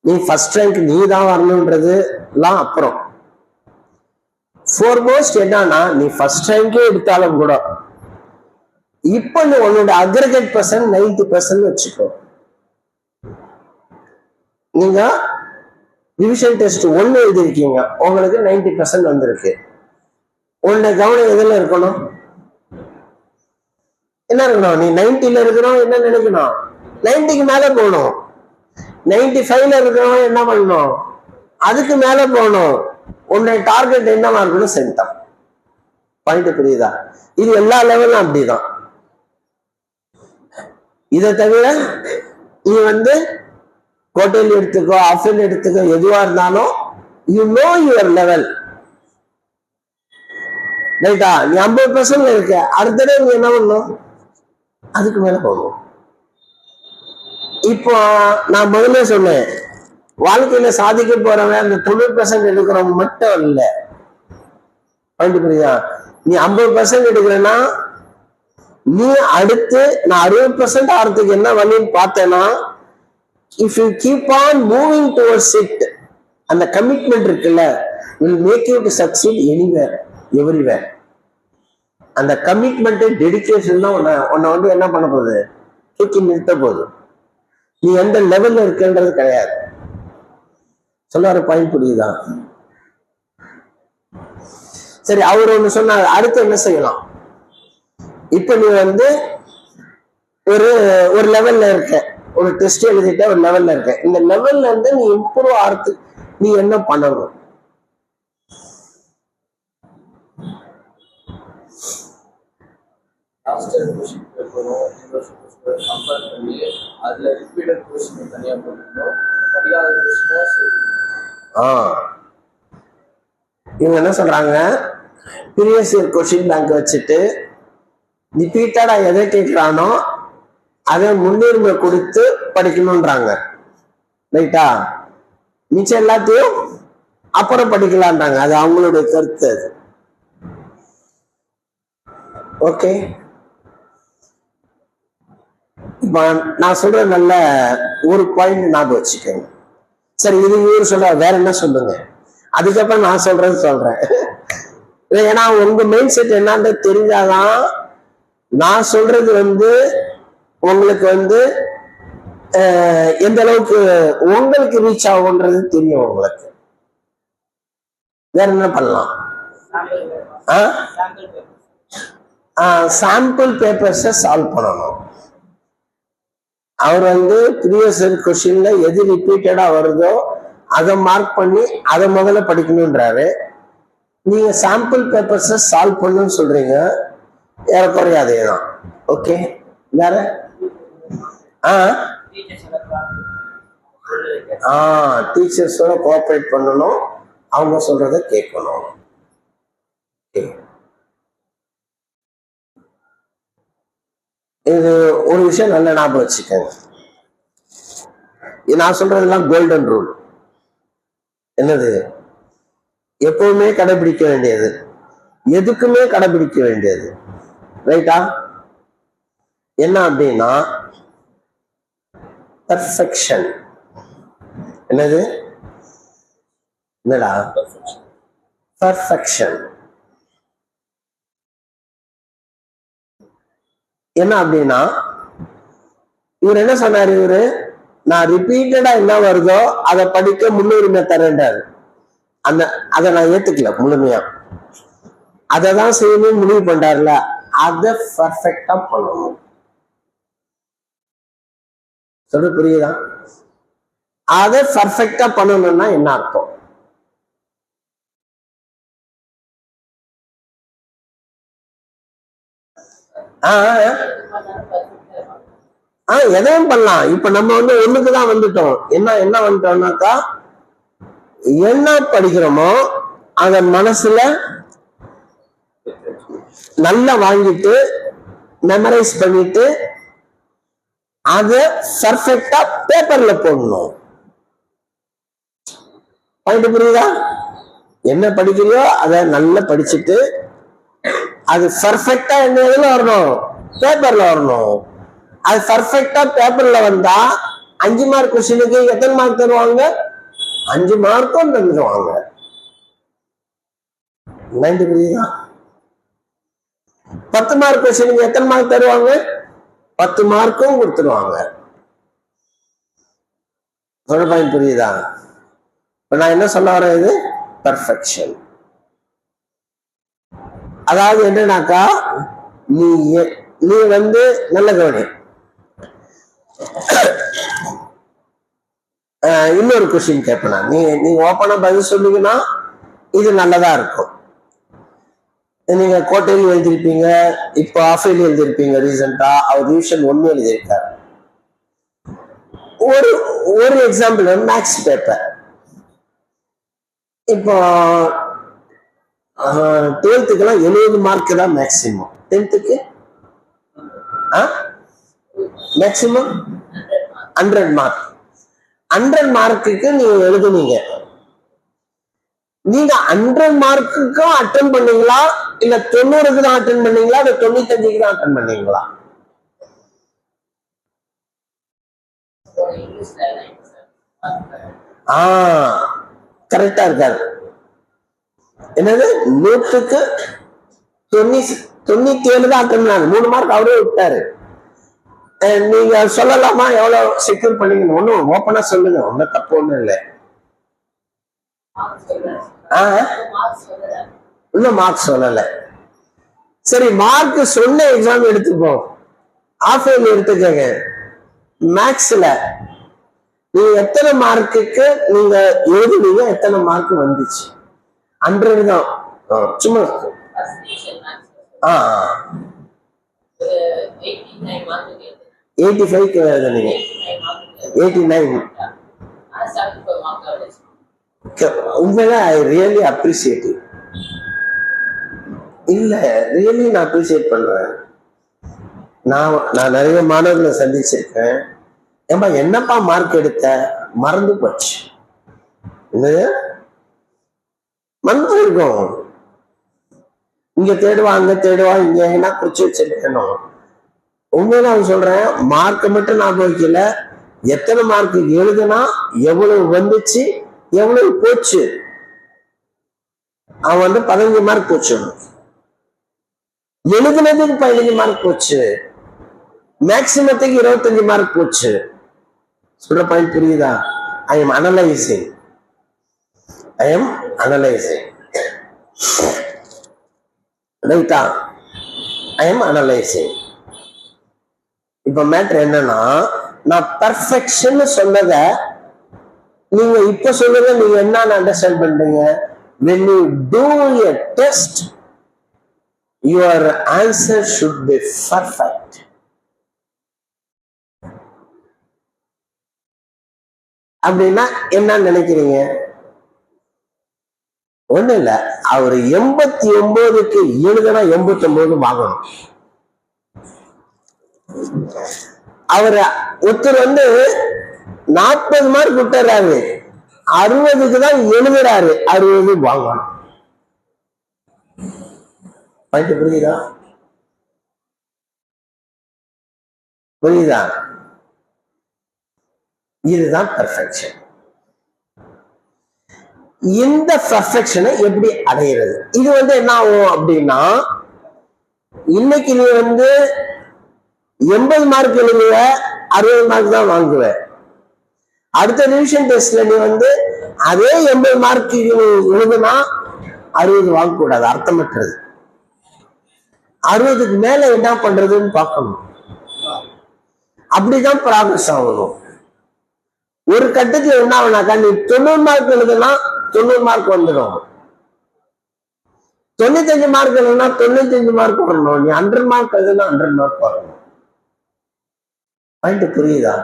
நீ ஃபர்ஸ்ட் ரேங்க் நீ தான் வரணும்ன்றது எல்லாம் அப்புறம். ஃபோர்மோஸ்ட் என்னன்னா, நீ ஃபர்ஸ்ட் ரேங்கே எடுத்தாலும் கூட இப்ப நீ உன்னோட அக்ரிகேட் பர்சன்ட் 90% வச்சுக்கோ. நீங்க டிவிஷன் டெஸ்ட் 1 எழுதிருக்கீங்க, உங்களுக்கு 90% வந்திருக்கு. உன்னுடைய கவனம் எதுல இருக்கணும்? என்ன இருக்கணும்? நீ 90ல இருக்கணும், என்ன நினைக்கணும்? 90க்கு மேல போகணும். 95ல இருக்கணும், என்ன பண்ணணும்? அதுக்கு மேல போகணும். உன்னுடைய டார்கெட் என்னவா இருக்கணும்? சென்டம். பாயிண்ட் புரியுதா? இது எல்லா லெவலும் அப்படிதான். இதை தவிர நீ கோட்டையில் எடுத்துக்கோ, ஆஃபில் எடுத்துக்கோ, எதுவா இருந்தாலும் யூ நோ யுவர் லெவல். ரைட்டா? நீ 50% இருக்க, அடுத்த தடவை நீ என்ன பண்ணணும்? அதுக்கு மேல போகணும். இப்போ நான் முதல்ல சொன்னேன், வாழ்க்கையில சாதிக்க போறவன் அந்த 90% எடுக்கிறவங்க மட்டும் இல்ல. புரியுதா? நீ 50% எடுக்கிறன்னா, நீ அடுத்து நான் 60% ஆகிறதுக்கு என்ன வழின்னு பார்த்தேன்னா, if you keep on moving towards it, அந்த கமிட்மெண்ட் இருக்குல்ல, will make you to succeed anywhere, everywhere. அந்த கமிட்மெண்ட் டெடிகேஷன் தான் உன்னை என்ன பண்ண போகுது? தூக்கி நிறுத்த போகுது. நீ எந்த லெவல்ல இருக்குன்றது கிடையாது. சொல்ல பாயிண்ட் புரியுதா? சரி, அவர் ஒண்ணு சொன்னார். அடுத்து என்ன செய்யலாம்? இப்ப நீ ஒரு லெவல்ல இருக்க, ஒரு டெஸ்ட் எழுதிட்ட, ஒரு லெவல்ல இருக்க. இந்த லெவல்ல நீ இம்ப்ரூவ் ஆகிறதுக்கு நீ என்ன பண்ணணும்? இவங்க என்ன சொல்றாங்க? ப்ரீவியஸ் இயர் கொஸ்டின் பேங்க் வச்சுட்டு ரிப்பீட்டடா எதை கேட்கிறானோ அதை முன்னுரிமை கொடுத்து படிக்கணும்ன்றாங்க. ரைட்டா? மிச்சம் எல்லாத்தையும் அப்புறம் படிக்கலான்றாங்க. அது அவங்களுடைய கருத்து. அது ஓகே. இப்ப நான் சொல்ற நல்ல ஒரு பாயிண்ட் ஞாபகம் வச்சுக்கோங்க. சரி, இது இவரு சொல்ற, வேற என்ன சொல்லுங்க, அதுக்கப்புறம் நான் சொல்றேன். ஏன்னா உங்க மைண்ட் செட் என்னன்னு தெரிஞ்சாதான் நான் சொல்றது உங்களுக்கு எந்த அளவுக்கு உங்களுக்கு ரீச் ஆகும்ன்றது தெரியும் உங்களுக்கு. வேற என்ன பண்ணலாம்? சாம்பிள் பேப்பர்ஸை சால்வ் பண்ணணும். அவர் ப்ரீவியஸ் கொஸ்டின்ல எது ரிப்பீட்டடா வருதோ அதை மார்க் பண்ணி அதை முதல்ல படிக்கணும்ன்றாரு. நீங்க சாம்பிள் பேப்பர்ஸை சால்வ் பண்ணணும்னு சொல்றீங்க. ஏறக்குறைய அதே தான். ஓகே, வேற டீச்சர்ஸோட கோஆபரேட் பண்ணணும், அவங்க சொல்றத கேட்கணும். இது ஒரு விஷயம் நல்ல ஞாபகம் வச்சுக்கோங்க. நான் சொல்றதெல்லாம் கோல்டன் ரூல். என்னது? எப்பவுமே கடைபிடிக்க வேண்டியது, எதுக்குமே கடைபிடிக்க வேண்டியது. ரைட்டா? என்ன அப்படின்னா பெர்ஃபெக்ஷன். என்னது? என்னடா பெர்ஃபெக்ஷன்? என்ன அப்படின்னா, இவர் என்ன சொன்னாரு? நான் ரிப்பீட்டடா என்ன வருதோ அதை படிக்க முன்னுரிமை தரேன்றாரு. அதை நான் ஏத்துக்கல முழுமையா. அதைதான் செய்யணும்னு முடிவு பண்றாருல, அதை பர்ஃபெக்டா பண்ணணும். சொல்ல புரியுதா? அதை பர்ஃபெக்டா பண்ணணும்னா என்ன அர்த்தம்? எதையும் பண்ணலாம். இப்ப நம்ம ஒண்ணுக்குதான் வந்துட்டோம். என்ன வந்துட்டோம்னாக்கா, என்ன படிக்கிறோமோ அத மனசுல நல்லா வாங்கிட்டு மெமரைஸ் பண்ணிட்டு அத பர்ஃபெக்டா பேப்பர்ல போடணும். பாயிண்ட் புரியுதா? என்ன படிக்கிறியோ அதை நல்லா படிச்சுட்டு அது பர்ஃபெக்டா என்ன இதுல வரணும்? பேப்பர்ல வரணும். அது பர்ஃபெக்டா பேப்பர்ல வந்தா 5 மார்க் கொஸ்டினுக்கு எத்தனை மார்க் தருவாங்க? 5 மார்க்கும் தந்துடுவாங்க. 90 புரியுதா? 10 மார்க் கொஸ்டின் எத்தனை மார்க் தருவாங்க? 10 மார்க்கும் கொடுத்துருவாங்க. சொல்ற பாயிண்ட் புரியுதா? இப்ப நான் என்ன சொல்ல வரேன், இது பெர்ஃபெக்ஷன். அதாவது என்னன்னாக்கா, நீ வந்து நல்ல கவனி. இன்னொரு கொஸ்டின் கேட்பேன். நீ ஓப்பனா பதில் சொன்னீங்கன்னா இது நல்லதா இருக்கும். நீங்க கோட்டையில் எழுதிருப்பீங்க, இப்போ ஆஃபைல் எழுதிருப்பீங்க. ரீசெண்டா அவர் டிவிஷன் 1 எழுதியிருக்காரு. ஒரு எக்ஸாம்பிள் மேக்ஸ் பேப்பர். இப்போ 12th 70 மார்க் தான் மேக்சிமம். 10th maximum 100 mark. 100 மார்க்குக்கு நீங்க எழுதுனீங்க. நீங்க 100 மார்க்குக்கும் அட்டன் பண்ணீங்களா, இல்ல 90க்கு தான் அட்டன் பண்ணீங்களா, இல்ல 95க்கு தான் அட்டன் பண்ணீங்களா? கரெக்டா இருக்காரு. என்னது 100க்கு 97 தான் அட்டன் பண்ணாங்க. 3 மார்க் அவரே விட்டாரு. நீங்க சொல்லலாமா எவ்வளவு செக்யூர் பண்ணீங்க? ஒண்ணும் ஓப்பனா சொல்லுங்க, ஒன்னும் தப்பு ஒண்ணும் இல்லை. இன்னும் மார்க் சொல்லல. சரி, மார்க் சொன்ன எக்ஸாம் எடுத்துப்போம். ஆஃப் இயர்லி எடுத்துக்கங்க. மேக்ஸ்ல நீங்க எத்தனை மார்க்குக்கு நீங்க எழுதுனீங்க, எத்தனை மார்க் வந்துச்சு? 100 தான். சும்மா 85க்கு எழுதுனீங்க. 89. உண்மையில ஐ ரியலி அப்ரிசியேட். இல்ல, ரியலி நான் அப்ரிசியேட் பண்றேன். நான் நிறைய மாணவர்களை சந்திச்சிருக்கேன். ஏன்பா என்னப்பா மார்க் எடுத்த? மறந்து போச்சு. மறந்து இருக்கும். இங்க தேடுவா, அங்க தேடுவா, இங்க என்ன குறிச்சு வச்சிருக்கணும். உண்மையில நான் சொல்றேன், மார்க் மட்டும் நான் வைக்கல, எத்தனை மார்க் எழுதுனா எவ்வளவு வந்துச்சு, எவ்வளவு போச்சு. அவன் 15 மார்க் போச்சு, எழுதுனதுக்கு 15 மார்க் போச்சு, மேக்சிமத்துக்கு 25 மார்க் போச்சு. சொல்ற பாயிண்ட் புரியுதா? I am analysing. ரைட்டா? I am analysing. இப்ப மேட்டர் என்னன்னா, நான் பெர்ஃபெக்ஷன் சொன்னத நீங்க இப்ப சொல்லுங்க, நீங்க என்ன அண்டர்ஸ்டாண்ட் பண்றீங்க? when you do a test, your answer should be perfect. அப்படின்னா என்ன நினைக்கிறீங்க? ஒண்ணு இல்ல, அவரு 89க்கு எழுதுனா 89 வாங்கணும். அவரு ஒருத்தர் 40 மார்க் விட்டுறாரு, 60க்கு தான் எழுதுறாரு, 60 வாங்கணும். புரியுதா? புரியுதா? இதுதான் பெர்ஃபெக்ஷன். இந்த பெர்ஃபெக்ஷனை எப்படி அடையிறது? இது என்ன ஆகும் அப்படின்னா, இன்னைக்கு நீ 80 மார்க் எழுதுவ, 60 மார்க் தான் வாங்குவ. அடுத்த ரிவிஷன் டெஸ்ட்ல நீ அதே 80 மார்க் எழுதுனா 60 வாங்க கூடாது, அர்த்தமற்றது. 60க்கு மேல என்ன பண்றதுன்னு பார்க்கணும். அப்படிதான் ப்ராக்ரஸ் ஆகணும். ஒரு கட்டத்துல என்ன ஆகுனாக்கா, நீ 90 மார்க் எழுதுனா 90 மார்க் வந்துடும். 95 மார்க் எழுதுனா 95 மார்க் வரணும். நீ 100 மார்க் எழுதுனா 100 மார்க் வரணும். பாயிண்ட் புரியுதா?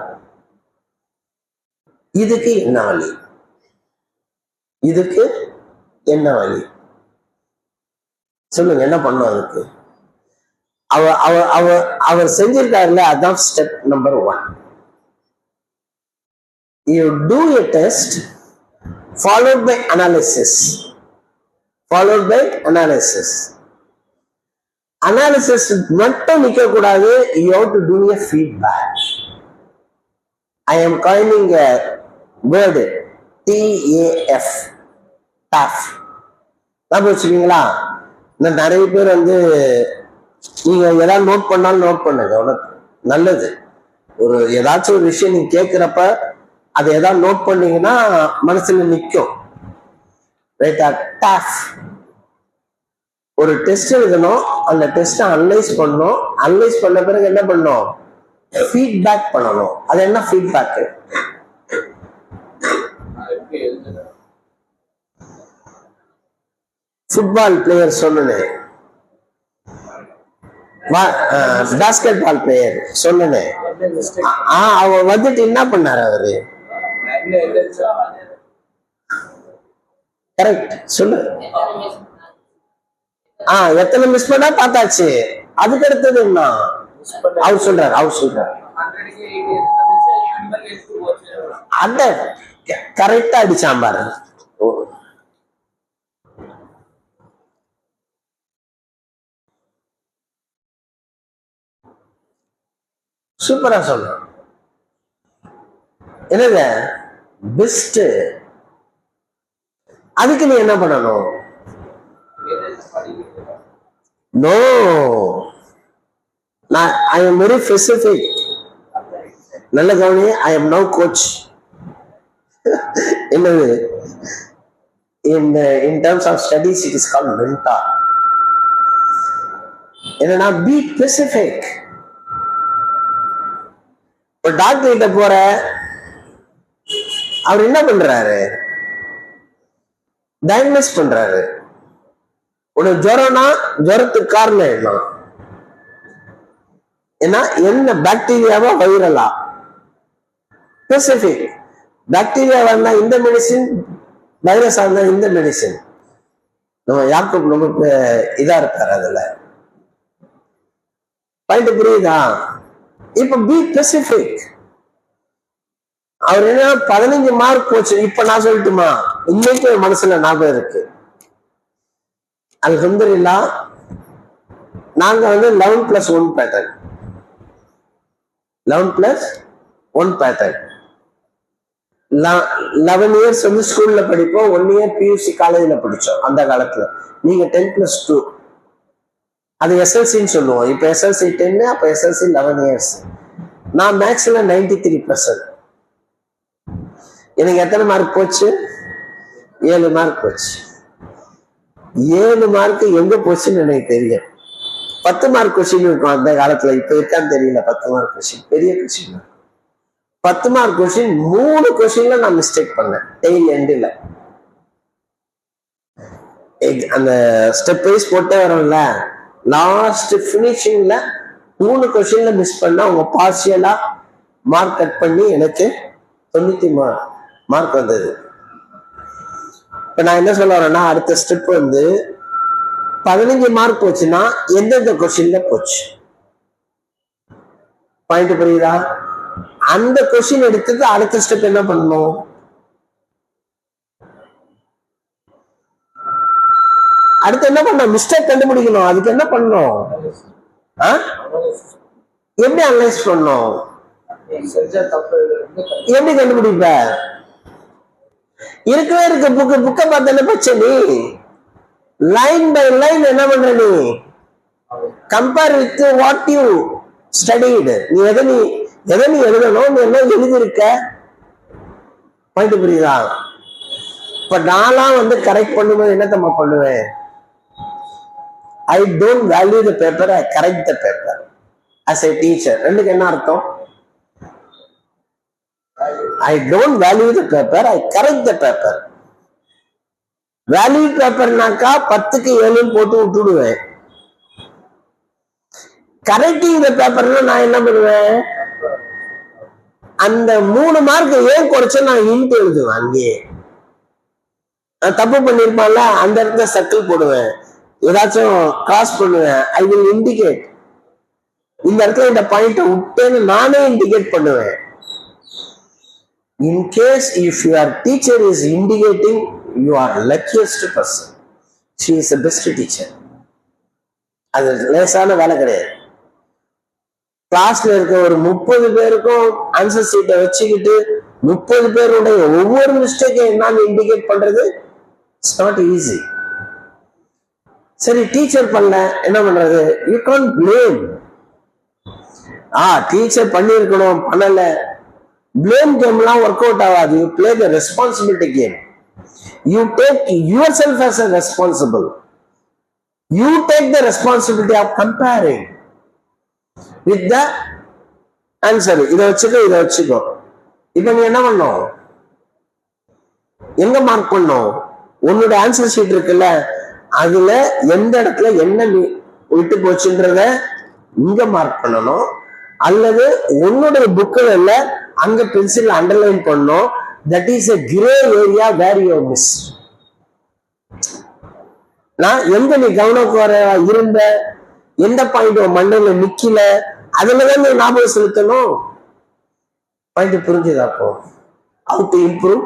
இதுக்கு என்ன வழி? இதுக்கு என்ன வழி சொல்லுங்க, என்ன பண்ணும்? அதுக்கு அவர் செஞ்சிருக்காருல்ல, அதான் step number 1. You do a test followed by analysis. Analysis மட்டும் நிக்க கூடாது. You have to do a feedback. I am coining a word, TAF. ஞாபகம் வச்சுக்கீங்களா? இந்த நிறைய பேர் வந்து நீங்க ஏதாவது நோட் பண்ணாலும் நோட் பண்ணுங்க, உனக்கு நல்லது. ஒரு ஏதாச்சும் ஒரு விஷயம் நீங்க கேட்கிறப்ப அதை ஏதாவது நோட் பண்ணீங்கன்னா மனசுல நிற்கும். ரைட்டா? டாஃப் ஒரு டெஸ்ட் எழுதணும், அந்த டெஸ்ட்டை அனலைஸ் பண்ணணும். அனலைஸ் பண்ண பிறகு என்ன பண்ணணும்? ஃபீட்பேக் பண்ணணும். அது என்ன ஃபீட்பேக்? ஃபுட்பால் பிளேயர் சொன்னேன், பாஸ்கெட் பால் பிளேயர் சொன்னேன். அவர் வந்துட்டு என்ன பண்ணாரு? அவரு கரெக்ட் சொல்லு. எத்தனை மிஸ் பண்ணா பார்த்தாச்சு. அதுக்கு அடுத்தது என்ன அவர் சொல்றாரு? அந்த கரெக்டா அடிச்சான் பாரு. சூப்பரா சொல்ற. என்னது பெஸ்ட்? அதுக்கு நீ என்ன பண்ணணும்? No, I am very specific. நல்ல கவனி. I am now coach. என்னது? In terms of studies it is called mentor. என்னன்னா be specific. ஒரு டாக்டர் கிட்ட போற, அவர் என்ன பண்றாரு? டயக்னோஸ் பண்றாரு. உனக்கு ஜுரம்னா ஜுரத்துக்கு காரணம் என்ன? ஏன்னா என்ன பாக்டீரியாவா வைரலா? ஸ்பெசிபிக். பாக்டீரியாவா இருந்தா இந்த மெடிசின், வைரஸா இருந்தா இந்த மெடிசின். நம்ம யாக்கோப் ரொம்ப இதா இருப்பாரு அதுல. பாயிண்ட் புரியுதா? இப்ப பி ஸ்பெசிபிக். அவர் என்ன 15 மார்க் போச்சு. இப்ப நான் சொல்லட்டுமா? இன்னைக்கு மனசுல ஞாபகம் இருக்கு. அல்ஹம்துலில்லாஹ் நாங்க வந்து 11+1 பேட்டர்ன், 11+1 பேட்டர்ன். 11 இயர்ஸ் வந்து ஸ்கூல்ல படிப்போம், 1 இயர் பியூசி காலேஜ்ல படிச்சோம் அந்த காலத்துல. நீங்க 10+2, அது எஸ்எல்சின்னு சொல்லுவோம். இப்ப எஸ்எல்சி 10, அப்ப எஸ்எல்சி 11 இயர்ஸ். நான் மேக்ஸ்ல 93%. எனக்கு எத்தனை மார்க் போச்சு? 7 மார்க் போச்சு. 7 மார்க் எங்க போச்சுன்னு எனக்கு தெரியும். 10 மார்க் கொஸ்டின் இருக்கும் அந்த காலத்துல. இப்ப இருக்கான்னு தெரியல. 10 மார்க் கொஸ்டின் பெரிய கொஸ்டின். 10 மார்க் கொஸ்டின் 3 கொஸ்டின்ல நான் மிஸ்டேக் பண்ணேன். டெய்ல் எண்டில் அந்த ஸ்டெப் வைஸ் போட்டே வரும்ல, லாஸ்ட் பினிஷிங்ல 3 கொஸ்டின்ல மிஸ் பண்ணா அவங்க பார்சியலா மார்க் கட் பண்ணி எனக்கு 90 மார்க் வந்தது. இப்ப நான் என்ன சொல்ல வரேன்னா, அடுத்த ஸ்டெப் வந்து 15 மார்க் போச்சுன்னா எந்தெந்த கொஸ்டின்ல போச்சு? பாயிண்ட் புரியுதா? அந்த கொஸ்டின் எடுத்தது அடுத்த ஸ்டெப் என்ன பண்ணணும்? அடுத்து என்ன பண்ண? மிஸ்டேக் கண்டுபிடிக்கணும். அதுக்கு என்ன பண்ணணும்? எப்படி அனலைஸ் பண்ணணும்? எப்படி கண்டுபிடிப்ப? இருக்கவே இருக்க புக்கை பார்த்த பச்சை நீ லைன் பை லைன் என்ன பண்ற? நீ compare with what you studied. நீ எதை நீ எழுதணும், நீ என்ன எழுதிருக்க? பாயிண்ட் புரியுதா? இப்ப நான்லாம் வந்து கரெக்ட் பண்ணும்போது என்ன தம்மா பண்ணுவேன்? I don't value the paper, I correct the paper as a teacher. ரெண்டுக்கு என்ன அர்த்தம்? I don't value the paper, I correct the paper. Value பேப்பர்னாக்கா 10க்கு 7 போட்டு விட்டுடுவேன். கரெக்டிங் த பேப்பர்னா நான் என்ன பண்ணுவேன்? அந்த 3 மார்க் ஏன் குறைச்ச நான் இன்ட் எழுதுவேன். அங்கேயே நான் தப்பு பண்ணிருப்பான்ல, அந்த இடத்துல சர்க்கிள் போடுவேன், ஏதாச்சும் கிராஸ் பண்ணுவேன். I will indicate. இந்த இடத்துல இந்த பாயிண்ட விட்டேன்னு நானே இண்டிகேட் பண்ணுவேன். In case if your teacher is indicating, you are luckiest person. She is the best teacher. அது லேசான வேலை கிடையாது. கிளாஸ்ல இருக்க ஒரு 30 பேருக்கும் ஆன்சர் சீட்டை வச்சுக்கிட்டு 30 பேருடைய ஒவ்வொரு மிஸ்டேக்கை என்னன்னு இண்டிகேட் பண்றது இட்ஸ் நாட் ஈஸி. சரி டீச்சர் பண்ணல, என்ன பண்றது? You can't blame. டீச்சர் பண்ணிருக்கணும், பண்ணல. பிளேம் கேம்லாம் ஒர்க் அவுட் ஆகாது. You play the responsibility game. You take your self as a responsible. You take the responsibility of comparing with the answer. இதை வச்சுக்கோ. இப்ப நீ என்ன பண்ணும்? எங்க மார்க் பண்ணும்? உன்னோட ஆன்சர் ஷீட் இருக்குல்ல, அதுல எந்த இடத்துல என்ன நீ விட்டு போச்சுன்றத இங்க மார்க் பண்ணணும். அல்லது உன்னுடைய புக்கில் அங்க பென்சில் அண்டர்லைன் பண்ணணும். That is a gray area where you miss. நான் எங்க நீ கவனக்குறைவா இருந்த, எந்த பாயிண்ட் மண்டையில நிக்கல, அதுலதான் நீ ஞாபகம் செலுத்தணும். பாயிண்ட் புரிஞ்சுதா? அப்போ ஹவ் டு இம்ப்ரூவ்.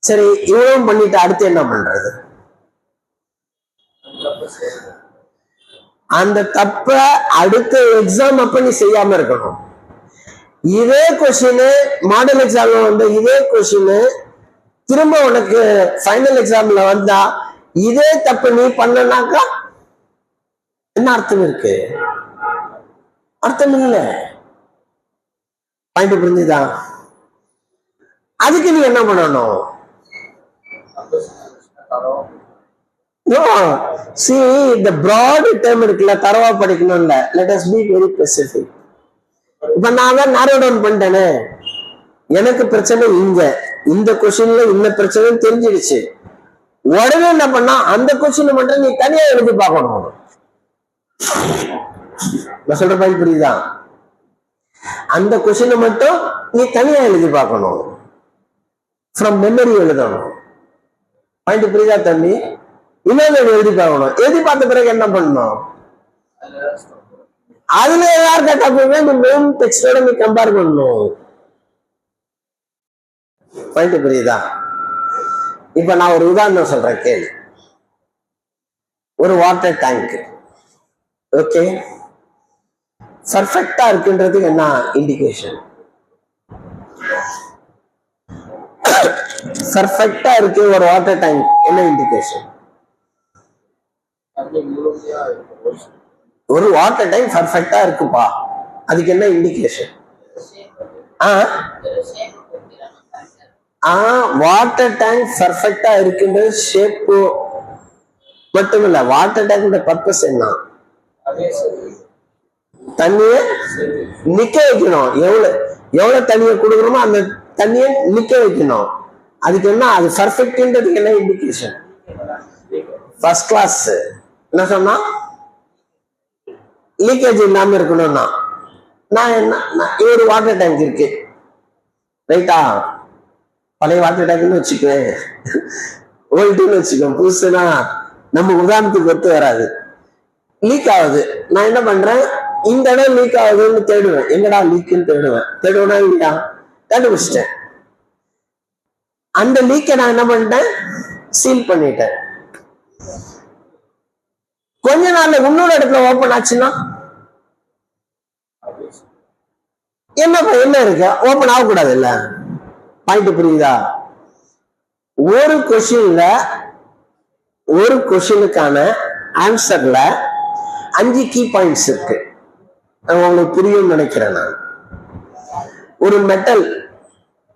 சரி, இவ்வளவு பண்ணிட்டு அடுத்து என்ன பண்றது? அந்த தப்ப அடுத்த எக்ஸாம் அப்ப நீ செய்யாம இருக்கணும். இதே கொஸ்டின் மாடல் எக்ஸாம்ல வந்து இதே கொஸ்டின் திரும்ப உனக்கு ஃபைனல் எக்ஸாம்ல வந்தா இதே தப்பு நீ பண்ணனாக்கா என்ன அர்த்தம் இருக்கு? அர்த்தம் இல்ல. பாயிண்ட் புரிஞ்சுதா? அதுக்கு நீ என்ன பண்ணணும்? No, see the broad term இருக்குல்ல, தரவா படிக்கணும்ல. Let us be very specific. இப்ப நான் தான் narrow down பண்ணிட்டேனே, எனக்கு பிரச்சனை இங்க, இந்த கொஸ்டின்ல இந்த பிரச்சனை தெரிஞ்சிடுச்சு. உடனே என்ன பண்ணா அந்த கொஸ்டின் மட்டும் நீ தனியா எழுதி பார்க்கணும். நான் சொல்ற பாயிண்ட் புரியுதா? அந்த கொஸ்டின் மட்டும் நீ தனியா எழுதி பார்க்கணும். ஃப்ரம் மெமரி எழுதணும். பாயிண்ட் புரியுதா தம்பி? இன்னொரு எழுதி பார்க்கணும். எழுதி பார்த்த பிறகு என்ன பண்ணணும்? அதுல யார் கேட்டா மெயின் டெக்ஸ்டோட நீ கம்பேர் பண்ணணும். பாயிண்ட் புரியுதா? இப்ப நான் ஒரு உதாரணம் சொல்றேன் கேளு. ஒரு வாட்டர் டேங்க், ஓகே, பர்ஃபெக்டா இருக்குன்றதுக்கு என்ன இண்டிகேஷன்? பர்ஃபெக்டா இருக்கு ஒரு வாட்டர் டேங்க், என்ன இண்டிகேஷன்? ஒரு வாட்டர் டேங்க் பர்ஃபெக்டா இருக்குப்பா, அதுக்கு என்ன இண்டிகேஷன்? வாட்டர் டேங்க் பர்ஃபெக்டா இருக்குன்றது ஷேப் மட்டும் இல்ல. வாட்டர் டேங்கோட பர்பஸ் என்ன? தண்ணிய நிக்க வைக்கணும். எவ்வளவு தண்ணியை கொடுக்கணுமோ அந்த தண்ணியை நிக்க வைக்கணும். அதுக்கு என்ன? அது பர்ஃபெக்ட்ன்றதுக்கு என்ன இண்டிகேஷன்? First class. என்ன சொன்னா? லீக்கேஜ் இல்லாம இருக்கணும்னா நான் என்ன, ஒரு வாட்டர் டேங்க் இருக்கு, ரைட்டா? பழைய வாட்டர் டேங்க்னு வச்சுக்குவேன், ஓல்டுன்னு வச்சுக்கோங்க, புதுசுனா நம்ம உதாரணத்துக்கு ஒத்து வராது. லீக் ஆகுது. நான் என்ன பண்றேன்? இந்த இடம் லீக் ஆகுதுன்னு தேடுவேன். எங்கடா லீக்குன்னு தேடுவேனா இல்லையா? கண்டுபிடிச்சிட்டேன். அந்த லீக்கை நான் என்ன பண்ணிட்டேன்? சீல் பண்ணிட்டேன். கொஞ்ச நாள்ல இன்னொரு இடத்துல ஓபன் ஆச்சுன்னா என்ன இருக்கு? ஓபன் ஆகக்கூடாது இல்ல? பாயிண்ட் புரியுதா? ஒரு கொஸ்டினுக்கான ஆன்சர்ல 5 கீ பாயிண்ட்ஸ் இருக்கு. உங்களுக்கு புரியும் நினைக்கிறேன். நான் ஒரு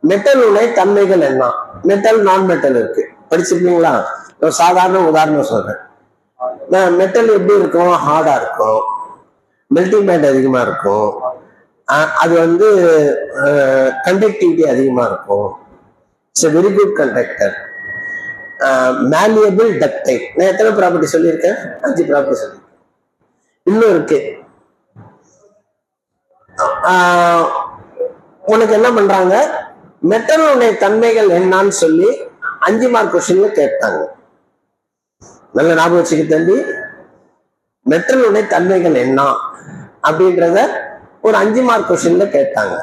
மெட்டலுடைய தன்மைகள் என்ன? மெட்டல், நான் மெட்டல் இருக்கு, படிச்சிருக்கீங்களா? ஒரு சாதாரண உதாரணம் சொல்றேன். மெட்டல் எப்படி இருக்கும்? ஹார்டா இருக்கும், மெல்டிங் பாயிண்ட் அதிகமா இருக்கும், அது வந்து கண்டக்டிவிட்டி அதிகமா இருக்கும், it's very good conductor, malleable, ductile. நான் எத்தனை ப்ராப்பர்ட்டி சொல்லியிருக்கேன்? 5 ப்ராப்பர்ட்டி சொல்லியிருக்கேன். இன்னும் இருக்கு. உனக்கு என்ன பண்றாங்க? மெட்டலுடைய தன்மைகள் என்னன்னு சொல்லி 5 மார்க் கொஸ்டின்ல கேட்டாங்க. நல்ல ஞாபகம் வச்சுக்க தம்பி. மெட்டலுடைய தன்மைகள் என்ன அப்படின்றத ஒரு 5 மார்க் கொஸ்டின்ல கேட்டாங்க.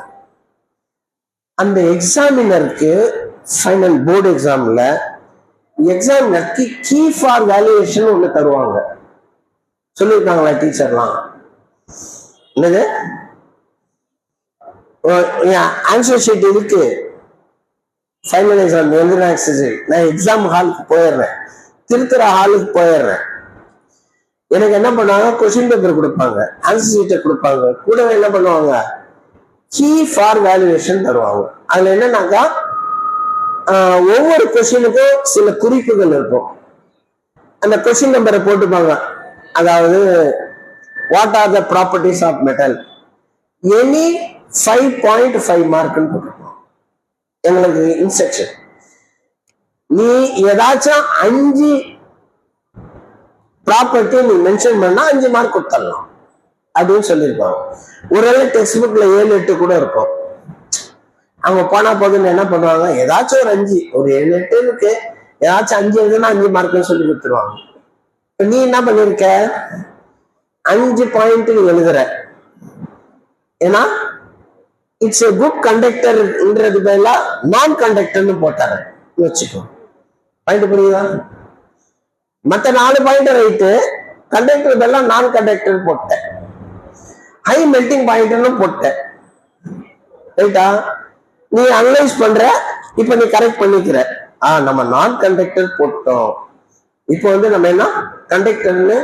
அந்த எக்ஸாமினருக்கு ஃபைனல் போர்டு எக்ஸாம்ல எக்ஸாமினருக்கு கீ ஃபார் வேல்யூவேஷன் ஒண்ணு தருவாங்க. சொல்லியிருக்காங்களா டீச்சர்லாம்? என்னது? ஆன்சர் ஷீட் இருக்கு. ஃபைனல் எக்ஸாம் நான் எக்ஸாம் ஹாலுக்கு போயிடுறேன். திருத்துற ஹாலுக்கு போயிடுறேன். எனக்கு என்ன பண்ணுவாங்க, கொஸ்டின் பேப்பர் கொடுப்பாங்க, ஆன்சர் ஷீட்டை கொடுப்பாங்க, கூடவே என்ன பண்ணுவாங்க, கீ ஃபார் வேல்யூவேஷன் தருவாங்க. அதுல என்னன்னாக்கா ஒவ்வொரு கொஸ்டினுக்கும் சில குறிப்புகள் இருக்கும். அந்த கொஸ்டின் நம்பரை போட்டுப்பாங்க. அதாவது what are the properties of metal, any 5.5 மார்க்னு போட்டுருப்போம். எங்களுக்கு இன்ஸ்ட்ரக்ஷன், நீ ஏதாச்சும் 5 ப்ராப்பர்ட்டி நீ மென்ஷன் பண்ணா 5 மார்க் கொடுத்துடலாம் அப்படின்னு சொல்லியிருப்பாங்க. ஒருவேளை டெக்ஸ்ட் புக்ல 7-8 கூட இருக்கும். அவங்க போனா போதுன்னு என்ன பண்ணுவாங்க, ஏதாச்சும் ஒரு 5, ஒரு 7-8 ஏதாச்சும் 5 எழுதுனா 5 மார்க்னு சொல்லி கொடுத்துருவாங்க. நீ என்ன பண்ணிருக்க, 5 பாயிண்ட் நீ எழுதுற. ஏன்னா இட்ஸ் எ குட் கண்டக்டர்ன்றது மேல நான் கண்டக்டர்னு போட்டாரு வச்சுக்கோ. பாயிண்ட் புரியுதா? மற்ற 4 பாயிண்ட் ரைட்டு, கண்டக்டர் எல்லாம் நான் கண்டக்டர் போட்டேன், ஹை மெல்டிங் பாயிண்ட்னு போட்டேன். ரைட்டா? நீ அனலைஸ் பண்ற, இப்ப நீ கரெக்ட் பண்ணிக்கிற. நம்ம நான் கண்டக்டர் போட்டோம், இப்போ வந்து நம்ம என்ன கண்டக்டர்னு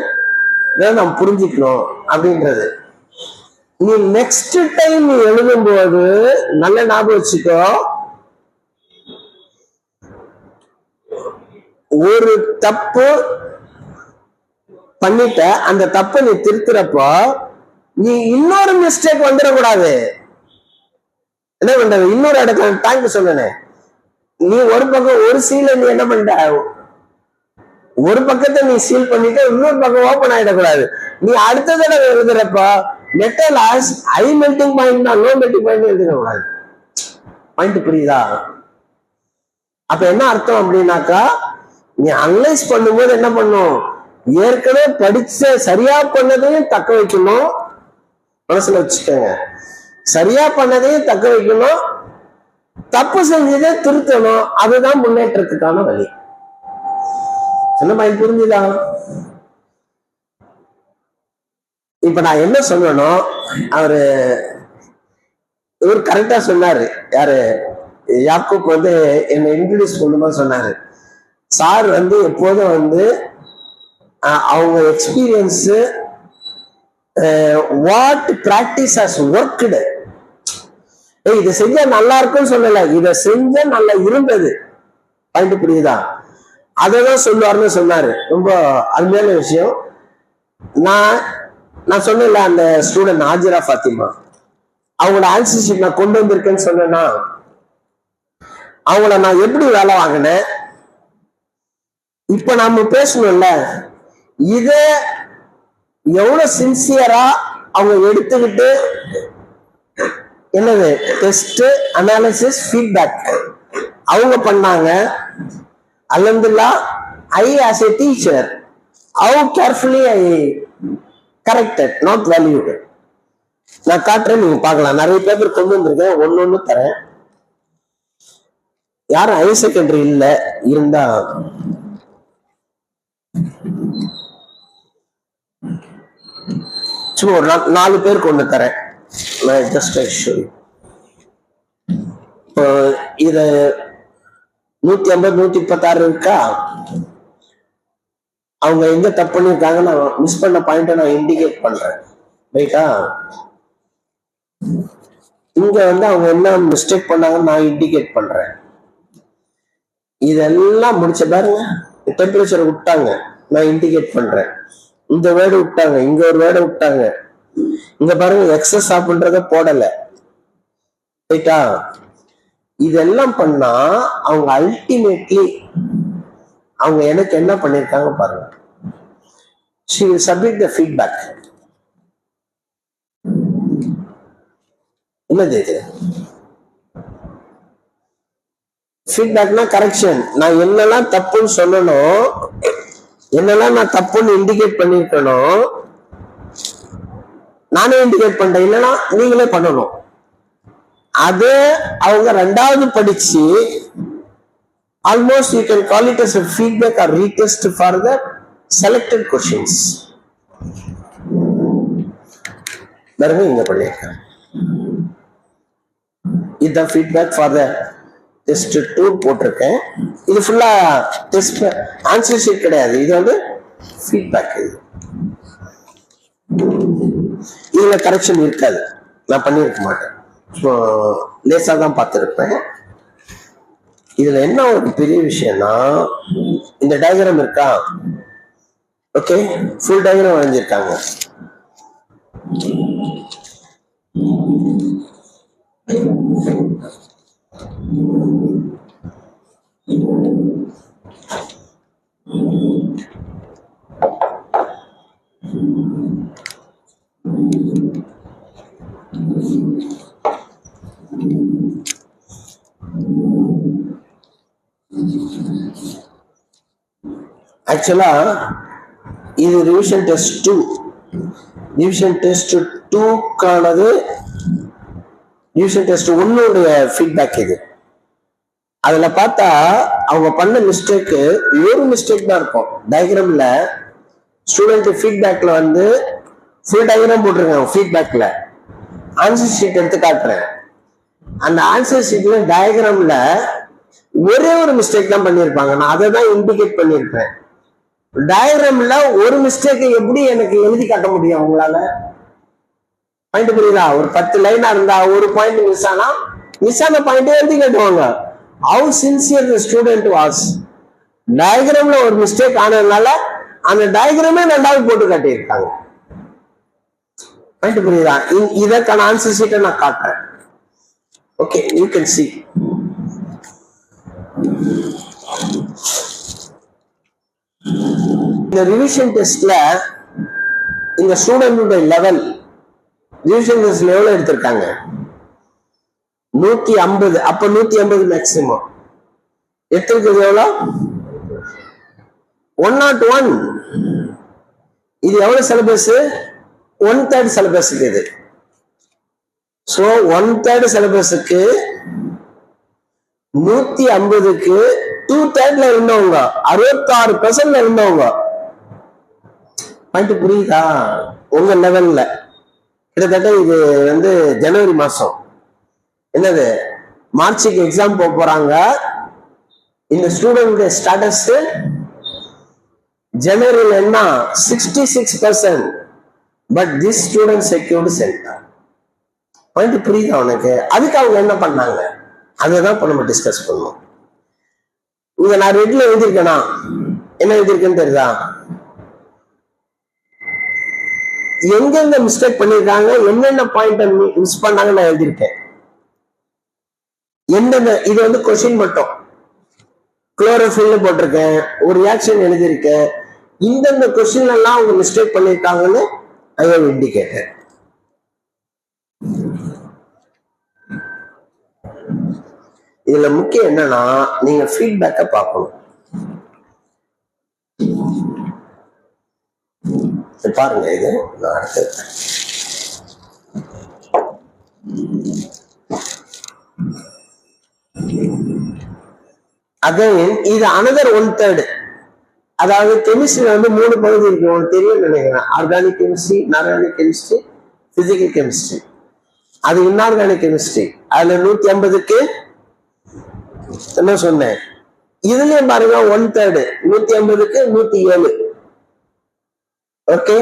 நம்ம புரிஞ்சுக்கணும் அப்படின்றது. நீ நெக்ஸ்ட் டைம் நீ எழுதும்போது நல்ல ஞாபகம் வச்சுக்கோ, ஒரு தப்பு பண்ணிட்ட, அந்த தப்பை நீ திருத்துறப்போ நீ இன்னொரு மிஸ்டேக் வந்துடக்கூடாது. என்ன பண்றது, இன்னொரு இடத்துல டேங்க் சொன்னேன், நீ ஒரு பக்கம் ஒரு சீல நீ என்ன பண்ணிட்ட, ஒரு பக்கத்தை நீ சீல் பண்ணிட்டு இன்னொரு பக்கம் ஓபன் ஆயிடக்கூடாது. நீ அடுத்த தடவை எழுதுறப்ப metal as high melting point தான், லோ மெல்டிங் பாயிண்ட் எழுதிடக்கூடாது. பாயிண்ட் புரியுதா? அப்ப என்ன அர்த்தம் அப்படின்னாக்கா, நீ அனலைஸ் பண்ணும்போது என்ன பண்ணும், ஏற்கனவே படிச்ச சரியா பண்ணதையும் தக்க வைக்கணும், மனசுல வச்சுக்கோங்க. சரியா பண்ணதையும் தக்க வைக்கணும், தப்பு செஞ்சதை திருத்தணும். அதுதான் முன்னேற்றத்துக்கான வழி. என்ன பாயிண்ட் புரிஞ்சுதா? இப்ப நான் என்ன சொல்லணும், இவர் கரெக்டா சொன்னாரு. யாரு, யாக்கூப் வந்து என்னை இன்ட்ரோடியூஸ் பண்ணும்போது சொன்னாரு, சார் வந்து எப்போதும் வந்து அவங்க experience what practice has worked, இதை செஞ்சா நல்லா இருக்கும்னு சொல்லல, இதை செஞ்சா நல்லா இருந்தது. பாயிண்ட் புரியுதா? அததான் சொல்லுவாருன்னு சொன்னாரு. ரொம்ப அருமையான விஷயம். நான் சொன்னேன்ல, அந்த ஸ்டூடெண்ட் ஆஜிரா ஃபாத்திமா, அவங்களோட ஆன்சர் ஷீட் நான் கொண்டு வந்திருக்கேன்னு சொன்னேன்னா, அவங்கள நான் எப்படி வேலை வாங்கினேன், இப்ப நாம பேசணும்ல, இத எவ்வளவு சின்சியரா அவங்க எடுத்துக்கிட்டு என்னது டெஸ்ட், அனாலிசிஸ், ஃபீட்பேக் அவங்க பண்ணாங்க. அல்ஹம்துலில்லாஹ், I as a teacher, how carefully I corrected, not valued. நான் காட்டுறேன், நீங்க பார்க்கலாம். நிறைய பேப்பர் கொண்டு வந்திருக்கேன், ஒன்னு தரேன். யாரும் ஹையர் செகண்டரி இல்ல, இருந்தா சும்மா ஒரு 4 பேர் கொண்டு தரேன். ஜஸ்ட் இப்போ இத 150 136 இருக்கா, அவங்க எங்க தப்பு பண்ணிருக்காங்க, நான் மிஸ் பண்ண பாயிண்ட நான் இண்டிகேட் பண்றேன். ரைட்டா? இங்க வந்து அவங்க என்ன மிஸ்டேக் பண்ணாங்கன்னு நான் இண்டிகேட் பண்றேன். இதெல்லாம் முடிச்ச பாருங்க, டெம்பரேச்சர் விட்டாங்க, நான் இண்டிகேட் பண்றேன். இந்த வேர்டு விட்டாங்க, இங்க ஒரு வேர்டு விட்டாங்க, இங்க பாருங்க எக்ஸஸ் அப்படின்றத போடல. ரைட்டா? இதெல்லாம் பண்ணா அவங்க அல்டிமேட்லி அவங்க எனக்கு என்ன பண்ணிருக்காங்க பாருங்க. she will submit the feedback. என்னது இது? ஃபீட்பேக்னா கரெக்ஷன். நான் என்னெல்லாம் தப்புன்னு சொல்லணும், என்னெல்லாம் நான் தப்புன்னு இண்டிகேட் பண்ணிருக்கணும், நானே இண்டிகேட் பண்றேன், இல்லைன்னா நீங்களே பண்ணணும். அது அவங்க 2வது படிச்சு almost you can call it as a feedback or retest for the selected questions. பாருங்க, இங்க பண்ணிருக்கேன். இதுதான் feedback for the டெஸ்ட் 2 போட்டிருக்கேன். இது ஃபுல்லா டெஸ்ட் ஆன்சர் ஷீட் கிடையாது, இது வந்து ஃபீட்பேக். இதுல கரெக்ஷன் இருக்காது, நான் பண்ணியிருக்க மாட்டேன், லேசா தான் பார்த்துருப்பேன். இதுல என்ன ஒரு பெரிய விஷயம்னா, இந்த டயக்ராம் இருக்கா, ஓகே, ஃபுல் டயக்ராம் வரைஞ்சிருக்காங்க. ஆக்சுவலா இது ரிவிஷன் டெஸ்ட் 2. ரிவிஷன் டெஸ்ட் 2க்கானது ரிவிஷன் டெஸ்ட் 1 ஃபீட்பேக். இது அதுல பார்த்தா அவங்க பண்ண மிஸ்டேக் ஒரு மிஸ்டேக் தான் இருக்கும். டயக்ராம்ல ஸ்டூடெண்ட் ஃபீட்பேக்ல வந்து ஃபுல் டயக்ராம் போட்டிருக்காங்க. ஃபீட்பேக்ல ஆன்சர் ஷீட் எடுத்து காட்டுறேன். அந்த ஆன்சர் ஷீட்ல டயக்ராம்ல ஒரே ஒரு மிஸ்டேக் தான் பண்ணியிருப்பாங்க. நான் அதை தான் இண்டிகேட் பண்ணியிருப்பேன். டயக்ராம்ல ஒரு மிஸ்டேக் எப்படி எனக்கு எழுதி காட்ட முடியும் உங்களால? பாயிண்ட் புரியுதா? ஒரு 10 லைனா இருந்தா ஒரு பாயிண்ட் மிஸ் ஆன பாயிண்ட் எழுதி காட்டுவாங்க. How sincere the student was. டயக்ராம்ல ஒரு மிஸ்டேக் ஆனதுனால அந்த டயக்ராமே 2வது போட்டு காட்டியிருக்காங்க. பாயிண்ட் புரியுதா? இதற்கான ஆன்சர் ஷீட்டை நான் காட்டுறேன். Okay, you can see. இந்த ரிவிஷன் டெஸ்ட்ல இந்த ஸ்டூடெண்ட் லெவல் ரிவிஷன் டெஸ்ட்ல எவ்வளவு எடுத்திருக்காங்க? 150. அப்ப 150 மேக்சிமம். எடுத்திருக்கிறது எவ்வளவு? 101. இது எவ்வளவு சிலபஸ்? 1/3 சிலபஸுக்கு. இது சோ 1/3 சிலபஸுக்கு 150க்கு 2/3 இருந்தவங்க 66% இருந்தவங்க. பாயிண்ட் புரியுதா? உங்க லெவல்ல கிட்டத்தட்ட இது வந்து ஜனவரி மாசம், என்னது மார்ச்சுக்கு எக்ஸாம் போறாங்க. இந்த ஸ்டூடெண்ட் ஸ்டேட்டஸ் ஜனவரியில் என்ன 66%. But this student secured centre. Point புரியுதா உனக்கு? அதுக்கு அவங்க என்ன பண்ணாங்க அதுதான் இப்ப நம்ம டிஸ்கஸ் பண்ணுவோம். இங்க நான் ரெட்ல எழுதியிருக்கேனா, என்ன எழுதியிருக்கேன்னு தெரியுதா? எங்கெங்க மிஸ்டேக் பண்ணிருக்காங்க, என்னென்ன பாயிண்ட் மிஸ் பண்ணாங்க நான் எழுதியிருக்கேன். எந்தெந்த இது வந்து கொஸ்டின் மட்டும் குளோரோஃபில் போட்டிருக்கேன், ஒரு ரியாக்ஷன் எழுதியிருக்கேன். இந்தந்த கொஸ்டின் எல்லாம் அவங்க மிஸ்டேக் பண்ணிருக்காங்கன்னு ஐ ஹவ் இண்டிகேட்டட். இதுல முக்கியம் என்னன்னா, நீங்க ஃபீட்பேக்க பார்க்கணும். பாருங்க, இது நான் அடுத்து அகைன் இது அனதர் 1/3. அதாவது கெமிஸ்ட்ரியில வந்து 3 பகுதி இருக்கு, உங்களுக்கு தெரியும் நினைக்கிறேன். Organic chemistry, inorganic chemistry, physical chemistry. அது இன்ஆர்கானிக் கெமிஸ்ட்ரி. அதுல 150க்கு என்ன சொன்னேன்? இதுலயும் பாருங்க 1/3 150க்கு 107. ஓகே,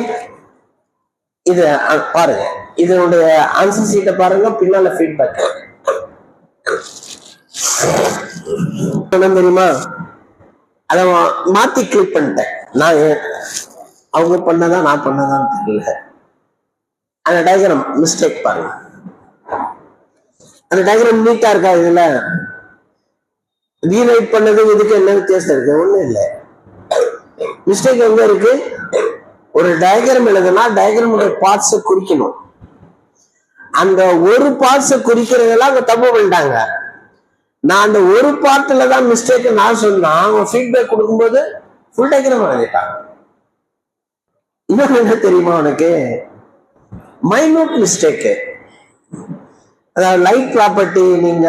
இது பாருங்க, இதனுடைய ஆன்சர் ஷீட்டை பாருங்க, பின்னால ஃபீட்பேக் தெரியுமா? அத மாத்தி கிளிக் பண்ணிட்டேன். நான் அவங்க பண்ணதான் நான் பண்ணதான் தெரியல. அந்த டயக்ராம் மிஸ்டேக் பாருங்க. அந்த டயக்ராம் நீட்டா இருக்கா? இதுல ரீரைட் பண்ணது இதுக்கு என்ன வித்தியாசம் இருக்கு? ஒண்ணும் இல்லை. மிஸ்டேக் எங்க இருக்கு? ஒரு டயக்ராம் எழுதுனா டயக்ராமுடைய பார்ட்ஸை குறிக்கணும். அந்த ஒரு பார்ட்ஸை குறிக்கிறதெல்லாம் அவங்க தப்பு பண்ணிட்டாங்க. நான் அந்த ஒரு பார்ட்ல தான் மிஸ்டேக் நான் சொன்னா, அவங்க ஃபீட்பேக் கொடுக்கும்போது ஃபுல் டயக்ராம் எழுதிட்டாங்க. இன்னொன்னு என்ன தெரியுமா உனக்கு? Minute mistake. அதாவது லைட் ப்ராப்பர்ட்டி நீங்க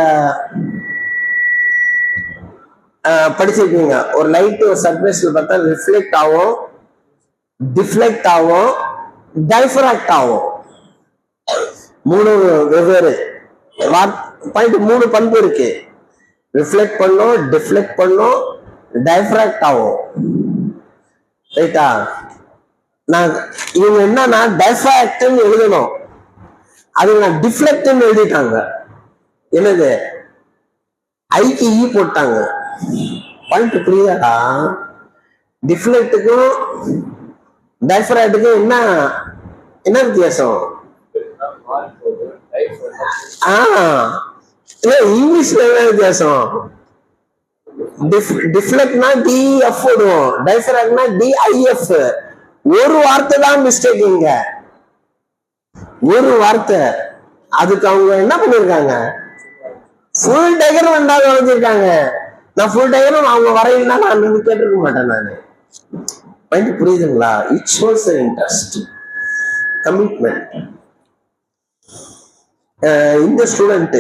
படிச்சிருக்கீங்க. ஒரு லைட் ஒரு சர்ஃபேஸ்ல பார்த்தா ரிஃப்ளெக்ட் ஆகும், டிஃப்ளெக்ட் ஆகும், டைஃப்ராக்ட் ஆகும். 3 வெவ்வேறு பாயிண்ட், 3 பண்பு இருக்கு. ரிஃப்ளெக்ட் பண்ணும், டிஃப்ளெக்ட் பண்ணும், டைஃப்ராக்ட் ஆகும். ரைட்டா? நான் இவங்க என்னன்னா டைஃப்ராக்ட்னு எழுதணும், அது நான் டிஃப்ளெக்ட்னு எழுதிட்டாங்க. என்னது? ஐக்கு ஈ போட்டாங்க. பாயிண்ட் புரியுதாடா? டிஃப்ளெக்ட்டுக்கும் டைஃப்ராக்ட்டுக்கும் என்ன வித்தியாசம்? இங்கிலீஷ்ல என்ன வித்தியாசம்? டிஃப்ளெக்ட்னா டிஎஃப் போடுவோம், டைஃப்ராக்ட்னா டிஐஎஃப். ஒரு வார்த்தை தான் மிஸ்டேக் இங்க, ஒரு வார்த்தை. அதுக்கு அவங்க என்ன பண்ணிருக்காங்க? ஃபுல் டயக்ராம் ரெண்டாவது வரைஞ்சிருக்காங்க. நான் ஃபுல் டயக்ராம் அவங்க வரையினா நான் கேட்டிருக்க மாட்டேன் நானு. பாயிண்ட் புரியுதுங்களா? It shows interest, commitment. இந்த ஸ்டூடெண்ட்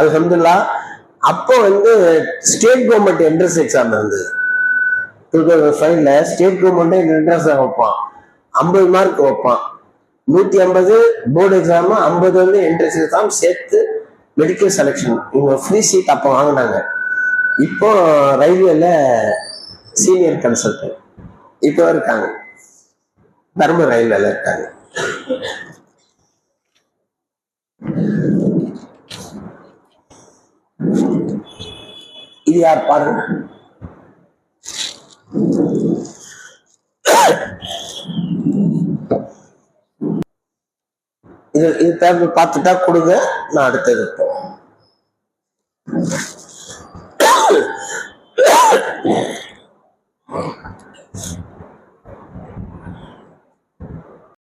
அல்ஹம்துலில்லாஹ் அப்போ ஸ்டேட் கவர்மெண்ட் என்ட்ரன்ஸ் எக்ஸாம் இருந்தது 2005ல. ஸ்டேட் கவர்மெண்ட் என்ட்ரன்ஸ் வைப்பான், 50 மார்க் வைப்பான், 150 போர்டு எக்ஸாம், 50 என்ட்ரன்ஸ் எக்ஸாம் சேர்த்து மெடிக்கல் செலெக்ஷன். இவங்க ஃப்ரீ சீட் அப்போ வாங்கினாங்க. இப்போ ரயில்வேல சீனியர் கன்சல்டன்ட் இப்போ இருக்காங்க, தர்ம ரயில்வேல இருக்காங்க. இது யார் பாருங்க. இது தேவை பார்த்துட்டா கொடுங்க, நான் அடுத்தது இருப்போம்.